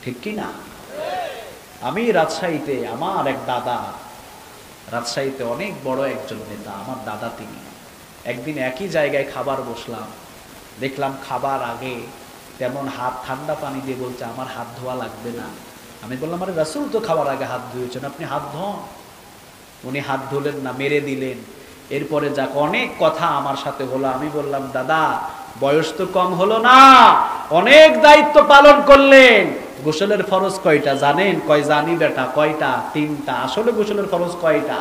Speaker 2: ঠিক কি না? আমি রাজশাহীতে, আমার এক দাদা রাজশাহীতে অনেক বড় একজন নেতা, আমার দাদা তিনি। একদিন একই জায়গায় খাবার বসলাম, দেখলাম খাবার আগে তেমন হাত ঠান্ডা পানি দিয়ে বলছে আমার হাত ধোয়া লাগবে না। আমি বললাম আরে রাসূল তো খাবার আগে হাত ধুয়েছেন, আপনি হাত ধোন। উনি হাত ধুলেন না, মেরে দিলেন। এরপরে যাক অনেক কথা আমার সাথে হলো। আমি বললাম দাদা বয়স তো কম হলো না, অনেক দায়িত্ব পালন করলেন। গোসলের ফরজ কয়টা জানেন? কয় জানি বেটা। কয়টা? 3টা। আসলে গোসলের ফরজ কয়টা?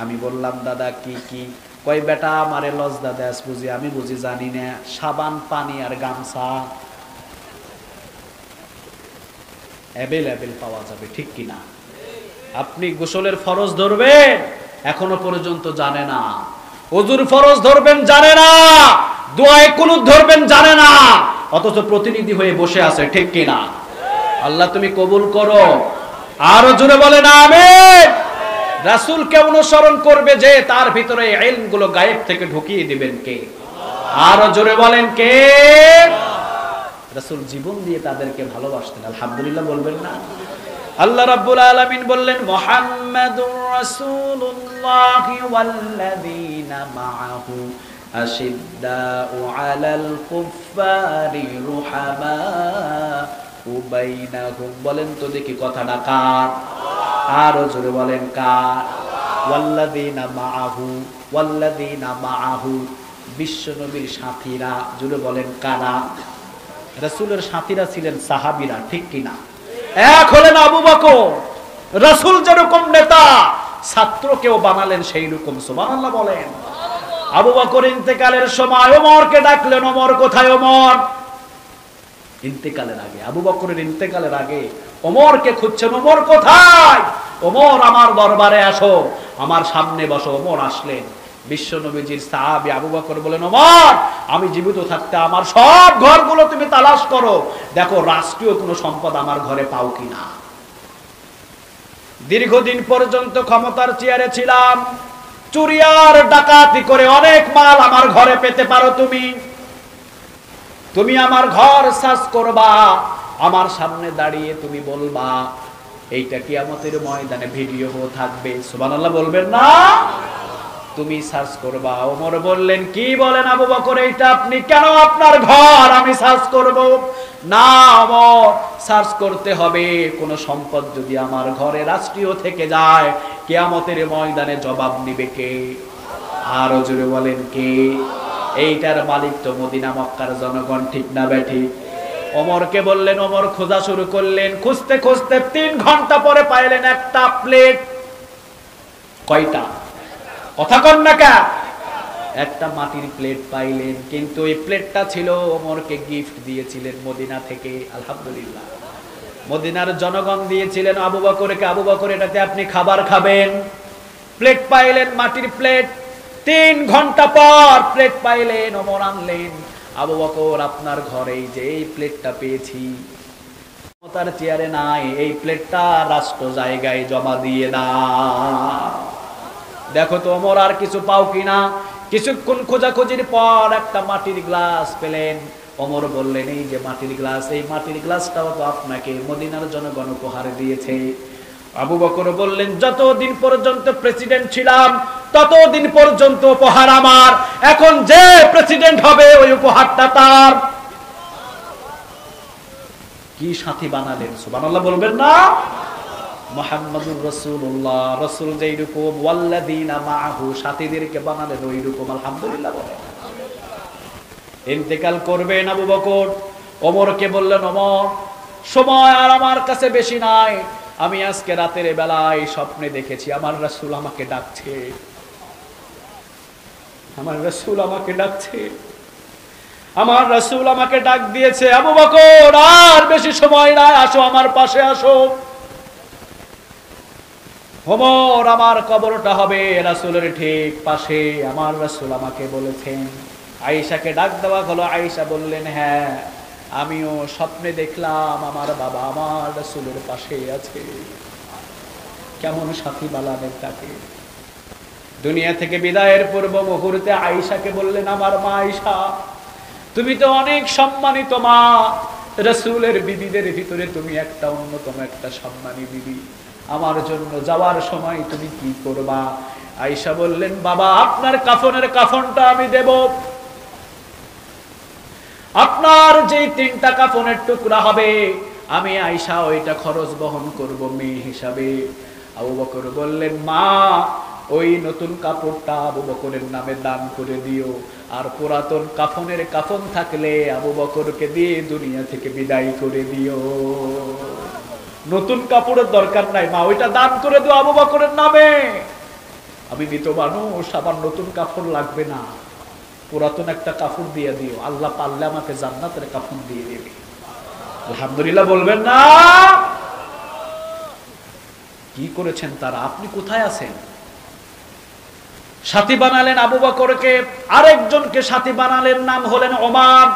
Speaker 2: আমি বললাম দাদা কি কি? কয় বেটা আমারে লজ দাদা বুঝি, আমি বুঝি জানি না। সাবান, পানি আর গামছা অ্যাভেলেবেল পাওয়া যাবে, ঠিক কিনা? আপনি গোসলের ফরজ ধরবেন এখনো পর্যন্ত জানে না, ওযুর ফরজ ধরবেন জানে না, দোয়ায়ে কুনুত ধরবেন জানে না, অথচ প্রতিনিধি হয়ে বসে আছে, ঠিক কিনা? আল্লাহ তুমি কবুল করো। আরো জোরে বলেন আমিন। রাসূলকে অনুসরণ করবে যে, তার ভিতরে ইলম গুলো গায়েব থেকে ঢুকিয়ে দিবেন কে? আরো জোরে বলেন কে? রাসূল জীবন দিয়ে তাদেরকে ভালোবাসতেন, আলহামদুলিল্লাহ বলবেন না? আল্লাহ রাব্বুল আলামিন বললেন মুহাম্মাদুর রাসূলুল্লাহি ওয়াল্লাযীনা মাআহু আশিদ্দাউ আলাল কুফফারি রুহামাউ বাইনাহুম। বলেন তো দেখি কথাটা কার? আরো জোরে বলেন কার? ওয়াল্লাযীনা মাআহু, ওয়াল্লাযীনা মাআহু বিশ্বনবীর সাথীরা। জোরে বলেন কারা? রাসূলের সাথীরা ছিলেন সাহাবীরা, ঠিক কিনা? এক হলেন আবু বকর। রাসূল যেরকম নেতা, ছাত্রকেও বানালেন সেই রকম, সুবহানাল্লাহ বলেন। আবু বকর ইন্তেকালের সময় ওমরকে ডাকলেন, ওমর কোথায়? ওমর ইন্তেকালের আগে, আবু বকরের ইন্তেকালের আগে ওমরকে খুঁজছেন, ওমর কোথায়? ওমর আমার দরবারে আসো, আমার সামনে বসো। ওমর আসলেন। বিশ্ব নবীজির সাহাবী আবু বকর বলেন ওমর আমি জীবিত থাকতে আমার সব ঘরগুলো তুমি তালাশ করো, দেখো রাষ্ট্রীয় কোনো সম্পদ আমার ঘরে পাও কিনা। দীর্ঘদিন পর্যন্ত ক্ষমতার চেয়ারে ছিলাম, চুরি আর ডাকাতি করে অনেক মাল আমার ঘরে পেতে পারো তুমি। তুমি আমার ঘর সার্চ করবা, আমার সামনে দাঁড়িয়ে তুমি বলবা, এইটা কিয়ামতের ময়দানে ভিডিও থাকবে, সুবহানাল্লাহ বলবেন না? তুমি সার্চ করবা। ওমর বললেন কি বলেন আবু বকর, এইটা আপনি কেন আপনার ঘর আমি সার্চ করব? না ওমর, সার্চ করতে হবে। কোন সম্পদ যদি আমার ঘরে রাষ্ট্রীয় থেকে যায়, কিয়ামতের ময়দানে জবাব নিবে কে? আরো জোরে বলেন কে? এইটার মালিক তো মদিনা মক্কার জনগণ, ঠিক না বেঠিক? ওমরকে বললেন, ওমর খোঁজা শুরু করলেন। খুঁজতে খুঁজতে 3 ঘন্টা পরে পাইলেন একটা প্লেট। কয়টা? কথা কন না কা? একটা মাটির প্লেট পাইলেন, কিন্তু এই প্লেটটা ছিল ওমরকে গিফট দিয়েছিলেন মদিনা থেকে, আলহামদুলিল্লাহ। মদিনার জনগণ দিয়েছিলেন আবু বকরকে, আবু বকর এটাতে আপনি খাবার খাবেন। প্লেট পাইলেন, মাটির প্লেট। 3 ঘন্টা পর প্লেট পাইলেন, ওমর আনলেন। আবু বকর আপনার ঘরেই যে এই প্লেটটা পেয়েছি, তার চেয়ারে নাই, এই প্লেটটা রাষ্ট্র জায়গায় জমা দিয়ে দাও। দেখো তো ওমর আর কিছু পাও কিনা। কিছুক্ষণ খোঁজাখুঁজির পর একটা মাটির গ্লাস পেলেন। ওমর বললেন এই যে মাটির গ্লাস, এই মাটির গ্লাসটাও তো আপনাকে মদিনার জনগণ উপহার দিয়েছে। আবু বকর বললেন যতদিন পর্যন্ত প্রেসিডেন্ট ছিলাম ততদিন পর্যন্ত উপহার আমার, এখন যে প্রেসিডেন্ট হবে ওই উপহারটা তার। কি সাথী বানালেন, সুবহানাল্লাহ বলবেন না? মুহাম্মাদুর রাসূলুল্লাহ, রাসূল যেই রকম ওয়াল্লাযীনা মাআহু সাথীদেরকে বানালেন ওই রকম, আলহামদুলিল্লাহ বলেন। ইন্তেকাল করবেন আবু বকর। ওমরকে বললেন ওমর সময় আর আমার কাছে বেশি নাই, আমি আজকে রাতের বেলায় স্বপ্নে দেখেছি আমার রাসূল আমাকে ডাকছে, আমার রাসূল আমাকে ডাকছে, আমার রাসূল আমাকে ডাক দিয়েছে। আবু বকর আর বেশি সময় নাই, আসো আমার পাশে আসো। ওমর আমার কবরটা হবে রাসূলের ঠিক পাশে, আমার রাসূল আমাকে বলেছেন। আয়েশাকে ডাক দেওয়া হলো। আয়েশা বললেন হ্যাঁ আমিও স্বপ্নে দেখলাম আমার বাবা আমার রাসূলের পাশে আছে। কেমন সাথী বানালেন তাকে। দুনিয়া থেকে বিদায়ের পূর্ব মুহূর্তে আয়েশাকে বললেন আমার মা আয়েশা তুমি তো অনেক সম্মানিত মা, রাসূলের বিবিদের ভিতরে তুমি একটা অন্যতম একটা সম্মানী বিবি, আমার জন্য যাওয়ার সময় তুমি কি করবা? আয়েশা বললেন, বাবা আপনার কাফনের কাফনটা আমি দেব, আপনার যে 3টা কাফনের টুকরা হবে আমি আয়েশা ওইটা খরচ বহন করব মেয়ে হিসাবে। আবু বকর বললেন, মা ওই নতুন কাপড়টা আবু বকরের নামে দান করে দিও, আর পুরাতন কাফনের কাফন থাকলে আবু বকরকে দিয়ে দুনিয়া থেকে বিদায় করে দিও। নতুন কাপড়ের দরকার নাই মা, ওইটা দান করে দিও আবু বকরের নামে। আমি মৃত মানুষ, আমার নতুন কাপড় লাগবে না, পুরাতন একটা কাপড় দিয়ে দিও, আল্লাহ পারলে আমাকে জান্নাতের কাফন দিয়ে দেবে। আলহামদুলিল্লাহ বলবেন না? কি করেছেন তারা? আপনি কোথায় আছেন? সাথী বানালেন আবু বকরকে, আরেকজনকে সাথী বানালেন, নাম হলেন ওমর।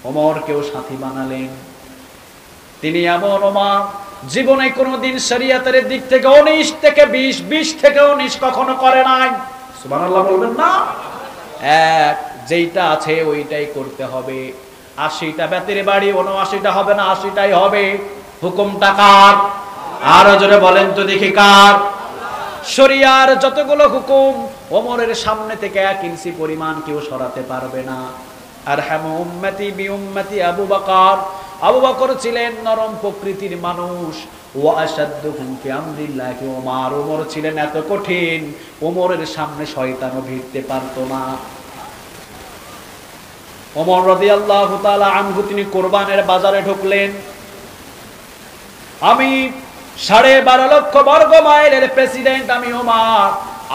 Speaker 2: ওমরকেও সাথী বানালেন। তিনি এমন ওমর জীবনে কোনোদিন শরীয়তের দিক থেকে 19 থেকে 20, 20 থেকে 19 কখনো করে নাই। সুবহানাল্লাহ বলবেন না? এক যেইটা আছে ওইটাই করতে হবে। 80টা বেতের বাড়ি 79টা হবে না, 80টাই হবে। হুকুমটা কার? আরো জোরে বলেন তো দেখি কার? শরিয়ার যতগুলো হুকুম ওমরের সামনে থেকে 1 ইঞ্চি পরিমাণ কেউ সরাতে পারবে না। আর হামু উম্মতি বি উম্মতি আবু বকর। আবু বকর ছিলেন নরম প্রকৃতির মানুষ। ওয়া আশাদ্দুহুম ফি আমরিল্লাহি ওমর। ওমর ছিলেন এত কঠিন, ওমরের সামনে শয়তানও ভিড়তে পারতো না। ওমর রাদিয়াল্লাহু তাআলা আনহু তিনি কুরবানের বাজারে ঢুকলেন। আমি 12.5 লক্ষ বর্গ মাইলের প্রেসিডেন্ট, আমি ওমর,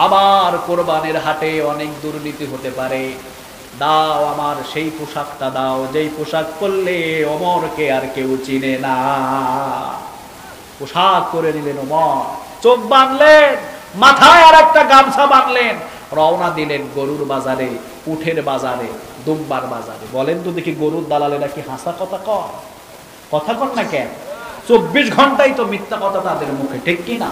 Speaker 2: আমার কোরবানের হাটে অনেক দুর্নীতি হতে পারে, দাও আমার সেই পোশাকটা দাও যেই পোশাক পরলে ওমরকে আর কেউ চিনে না। পোশাক করে নিলেন ওমর, চোখ বাঁধলেন, মাথায় আর একটা গামছা বাঁধলেন, রওনা দিলেন গরুর বাজারে, উঠের বাজারে, দুম্বার বাজারে। বলেন তো দেখি গরুর দালালেরা কি হাসা কথা কর? কথা কর না কেন? 24 ঘন্টাই তো মিথ্যা কথা তাদের মুখে, ঠিক কি না?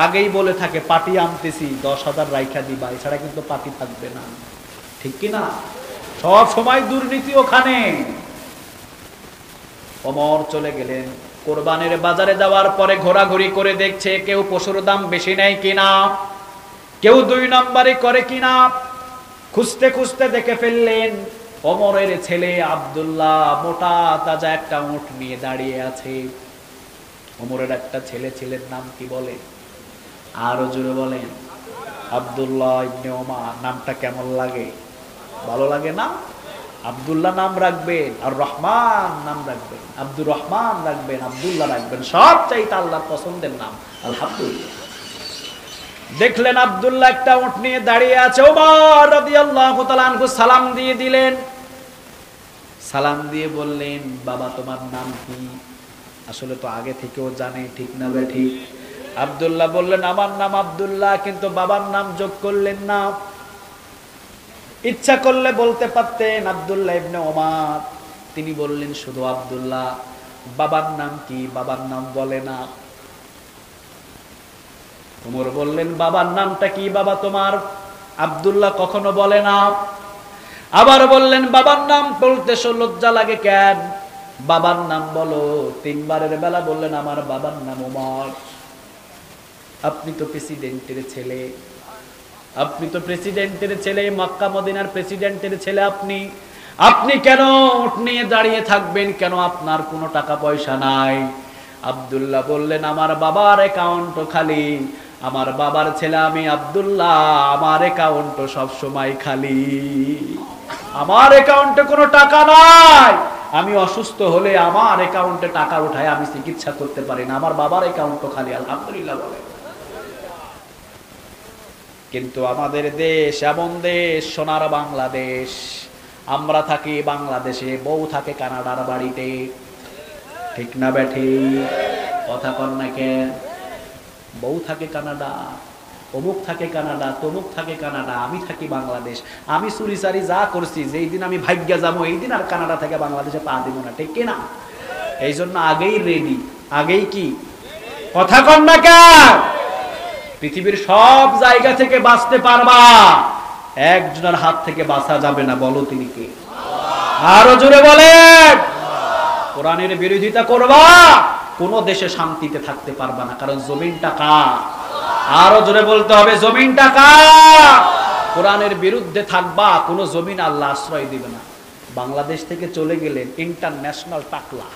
Speaker 2: আগেই বলে থাকে পাটি আনতেছি 10,000 রাইখা দিবা, এছাড়া কিন্তু পাটি থাকবে না, ঠিক কি না? সব সময় দুর্নীতি ওখানে। ওমর চলে গেলেন কোরবানের বাজারে। যাওয়ার পরে ঘোরাঘুরি করে দেখছে কেউ পশুর দাম বেশি নেয় কিনা, কেউ 2 নম্বরে করে কিনা। খুঁজতে খুঁজতে দেখে ফেললেন ওমরের ছেলে আব্দুল্লাহ মোটা তাজা একটা উট নিয়ে দাঁড়িয়ে আছে। ওমরের একটা ছেলে, ছেলের নাম কি বলে? আরো জোরে বলেন। আব্দুল্লাহ ইবনে ওমর। নামটা কেমন লাগে? ভালো লাগে না? আব্দুল্লাহ নাম রাখবেন, আর রহমান নাম রাখবেন, আব্দুর রহমান রাখবেন, আব্দুল্লাহ রাখবেন, সব চাইতে আল্লাহর পছন্দের নাম। আলহামদুলিল্লাহ। দেখলেন আব্দুল্লাহ একটা উট নিয়ে দাঁড়িয়ে আছে। ওমর রাদিয়াল্লাহু তাআলা আনহু সালাম দিয়ে দিলেন। সালাম দিয়ে বললেন, বাবা তোমার নাম কি? আসলে তো আগে থেকেও জানে, ঠিক না ঠিক? আব্দুল্লাহ বললেন, আমার নাম আব্দুল্লাহ, কিন্তু বাবার নাম যোগ করলেন না। ইচ্ছা করলে বলতে পারতেন আব্দুল্লাহ ইবনে ওমর, তিনি বললেন শুধু আব্দুল্লাহ। বাবার নাম কি? বাবার নাম বলে না। ওমর বললেন, বাবার নামটা কি বাবা তোমার? আব্দুল্লাহ কখনো বলে না। আবার বললেন, বাবার নাম বলতে লজ্জা লাগে কেন? বাবার নাম বলো। 3 বারের বেলা বললেন, আমার বাবার নাম ওমর। আপনি তো প্রেসিডেন্টের ছেলে, আপনি তো প্রেসিডেন্টের ছেলে, মক্কা মদিনার প্রেসিডেন্টের ছেলে। আপনি কেন উট নিয়ে দাঁড়িয়ে থাকবেন? কেন আপনার কোনো টাকা পয়সা নাই? আব্দুল্লাহ বললেন, আমার বাবার অ্যাকাউন্ট খালি, আমার বাবার ছেলে আমি আব্দুল্লাহ, আমার অ্যাকাউন্ট সব সময় খালি, আমার অ্যাকাউন্টে কোনো টাকা নাই। আমি অসুস্থ হলে আমার অ্যাকাউন্টে টাকা উঠায় আমি চিকিৎসা করতে পারি না, আমার বাবার অ্যাকাউন্ট খালি। আলহামদুলিল্লাহ বলে। কিন্তু আমাদের দেশ এমন দেশ, সোনার বাংলাদেশ, আমরা থাকি বাংলাদেশে, বউ থাকে কানাডার বাড়িতে, ঠিক না বেঠি? কথা কর না কেন? বউ থাকে কানাডা, অমুক থাকে কানাডা, তমুক থাকে কানাডা, আমি থাকি বাংলাদেশ। আমি চুরি চারি যা করছি, যেই দিন আমি ভাগ্যা যাবো এই দিন আর কানাডা থেকে বাংলাদেশে পা দিব না, ঠিক কিনা? এই জন্য আগেই রেডি, আগেই কি? কথা কর না কেন? পৃথিবীর সব জায়গা থেকে বাঁচতে পারবা, একজনের হাত থেকে বাঁচা যাবে না। বলো তিনি কে? আরো জোরে বলেন। কোরআনের বিরোধিতা করবা, কোন দেশে শান্তিতে থাকতে পারবা না, কারণ জমিনটা কার? আরো জোরে বলতে হবে, জমিনটা কার? কোরআনের বিরুদ্ধে থাকবা, কোন জমিন আল্লাহ আশ্রয় দিবে না। বাংলাদেশ থেকে চলে গেলেন ইন্টারন্যাশনাল টাকলা।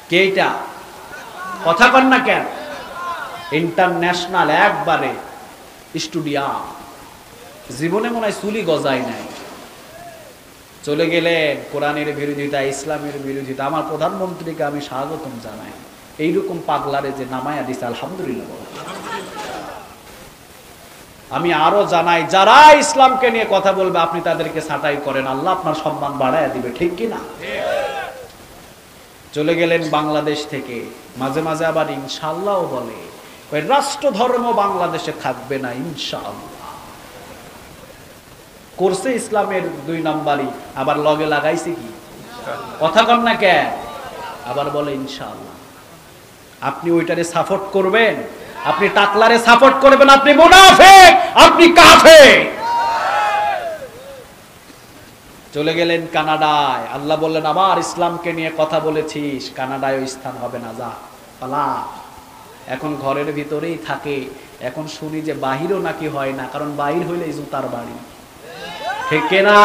Speaker 2: কে এটা? কথা কন না কেন? ইন্টারন্যাশনাল একবারে স্টুডিয়াম, জীবনে মনে হয় চুলি গজায় নাই। চলে গেলেন কোরআনের বিরোধিতা, ইসলামের বিরোধিতা। আমার প্রধানমন্ত্রীকে আমি স্বাগতম জানাই, এইরকম পাগলারে যে নামায়া দিছে, আলহামদুলিল্লাহ। আমি আরো জানাই, যারা ইসলামকে নিয়ে কথা বলবে আপনি তাদেরকে ছাঁটাই করেন, আল্লাহ আপনার সম্মান বাড়ায় দিবে, ঠিক কিনা? চলে গেলেন বাংলাদেশ থেকে, মাঝে মাঝে আবার ইনশাআল্লাহ বলে, ওই রাষ্ট্র ধর্ম বাংলাদেশে থাকবে না ইনশাআল্লাহ। করছে ইসলামের 2 নাম্বারই, আবার লগে লাগাইছে কি? কথা কন না কেন? আবার বলে ইনশাআল্লাহ। আপনি ওইটারে সাপোর্ট করবেন? আপনি টাকলারে সাপোর্ট করবেন? আপনি মুনাফিক, আপনি কাফের। চলে গেলেন কানাডায়, আল্লাহ বললেন আবার ইসলামকে নিয়ে কথা বলেছিস, কানাডায় ওই স্থান হবে না, যা পালা। এখন ঘরের ভিতরেই থাকে। এখন শুনি যে বাহিরও নাকি হয় না, কারণ বাহির হইলে জুতার বাড়ি, ঠিক না?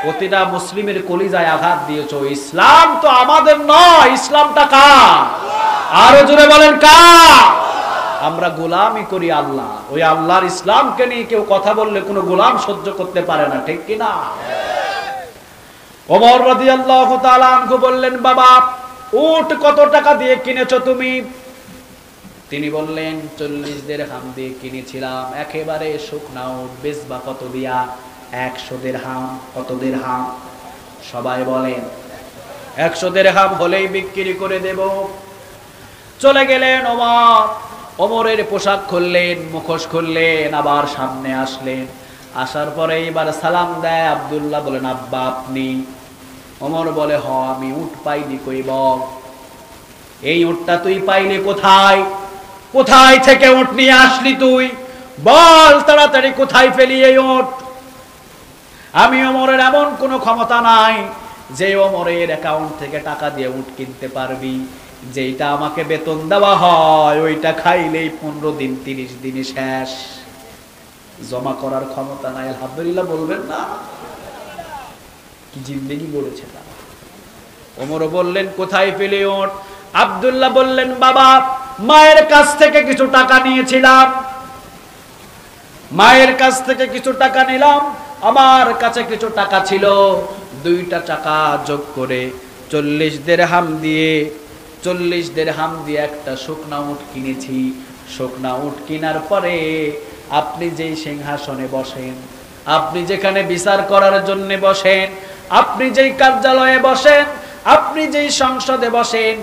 Speaker 2: প্রতিটা মুসলিমের কলিজায় আঘাত দিয়েছো। ইসলাম তো আমাদের নয়, ইসলামটা কার? আরো জোরে বলেন কার? আমরা গোলামি করি আল্লাহ, ওই আল্লাহর ইসলামকে নিয়ে কেউ কথা বললে কোনো গোলাম সহ্য করতে পারে না, ঠিক কিনা? ওমর রাদিয়াল্লাহু তাআলা আনহু বললেন, বাবা উট কত টাকা দিয়ে কিনেছো তুমি? তিনি বললেন 40 দিরহাম দিয়ে কিনেছিলাম। একেবারে শুকনা উট, বেচবা কত দিয়া? 100 দিরহাম। কত দিরহাম? সবাই বলেন 100 দিরহাম হলেই বিক্রি করে দেব। চলে গেলেন ওমর, ওমরের পোশাক খুললেন, মুখোশ খুললেন, আবার সামনে আসলেন। আসার পরে এবার সালাম দেয়। আব্দুল্লাহ বলেন, আব্বা আপনি? ওমর বলে, হ আমি। উট পাইনি কই বল? এই উটটা তুই পাইলি কোথায়? কোথায় থেকে উট নিয়ে আসলি তুই? বল তাড়াতাড়ি, কোথায় ফেলি এই উট? আমি ওমরের এমন কোনো ক্ষমতা নাই যে ওমরের অ্যাকাউন্ট থেকে টাকা দিয়ে উট কিনতে পারবি। যেটা আমাকে বেতন দেওয়া হয় ওইটা খাইলেই 15 দিন 30 দিনে শেষ, জমা করার ক্ষমতা নাই। আলহামদুলিল্লাহ বলবেন না? কি জিন্দেগি বলেছে তারা। ওমর বললেন, কোথায় পেলে উট? আব্দুল্লাহ বললেন, বাবা মায়ের কাছ থেকে কিছু টাকা নিয়েছিলাম, মায়ের কাছ থেকে কিছু টাকা নিলাম, আমার কাছে কিছু টাকা ছিল, 2টা টাকা যোগ করে 40 দিরহাম দিয়ে, 40 দিরহাম দিয়ে একটা শুকনা উট কিনেছি। শুকনা উট কেনার পরে আপনি যেই সিংহাসনে বসেন, আপনি যেখানে বিচার করার জন্য বসেন, আপনি যেই কার্যালয়ে বসেন, আপনি যেই সংসদে বসেন,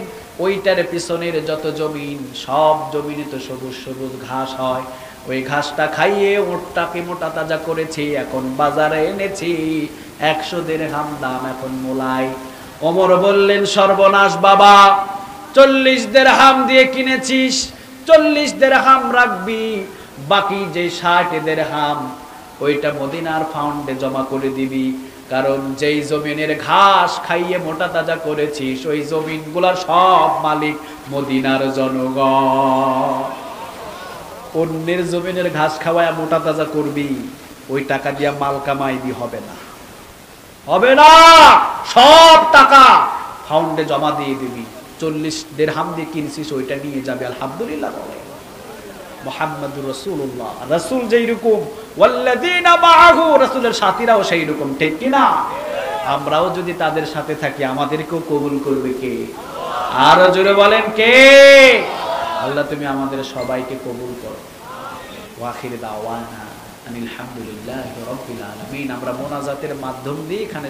Speaker 2: ওইটার পিছনের যত জমিন, সব জমিনে তো সবুজ সবুজ ঘাস হয়। ওই ঘাসটা খাইয়ে উটটাকে মোটা তাজা করেছি, এখন বাজারে এনেছি, 100 দিরহাম দাম এখন মোলাই। ওমর বললেন, সর্বনাশ বাবা, 40 দিরহাম দিয়ে কিনেছিস, 40 দিরহাম রাখবি, বাকি যে 60 দিরহাম ওইটা মদিনার ফান্ডে জমা করে দিবি। কারণ যেই জমিনের ঘাস খাইয়ে মোটা তাজা করেছিস ওই জমিনগুলোর সব মালিক মদিনার জনগণ। অন্যের জমিনের ঘাস খাওয়ায় মোটা তাজা করবি, ওই টাকা দিয়া মাল কামাইবি, হবে না, হবে না। সব টাকা ফান্ডে জমা দিয়ে দিবি। 40 দিরহাম দিয়ে কিনছিস ওইটা নিয়ে যাবে। আলহামদুলিল্লাহ বলে মুহাম্মাদুর রাসূলুল্লাহ। রাসূল যেই রকম, ওয়াল্লাযীনা মাআহু, রাসূলের সাথীরাও সেই রকম, ঠিক কি না? আমরাও যদি তাদের সাথে থাকি আমাদেরকেও কবুল করবে কে? আরো জোরে বলেন কে? আল্লাহ তুমি আমাদের সবাইকে কবুল করো। ওয়া আখির দাওয়ানা আনিল হামদুলিল্লাহি রাব্বিল আলামিন। আমরা মোনাজাতের মাধ্যম দিয়ে এখানে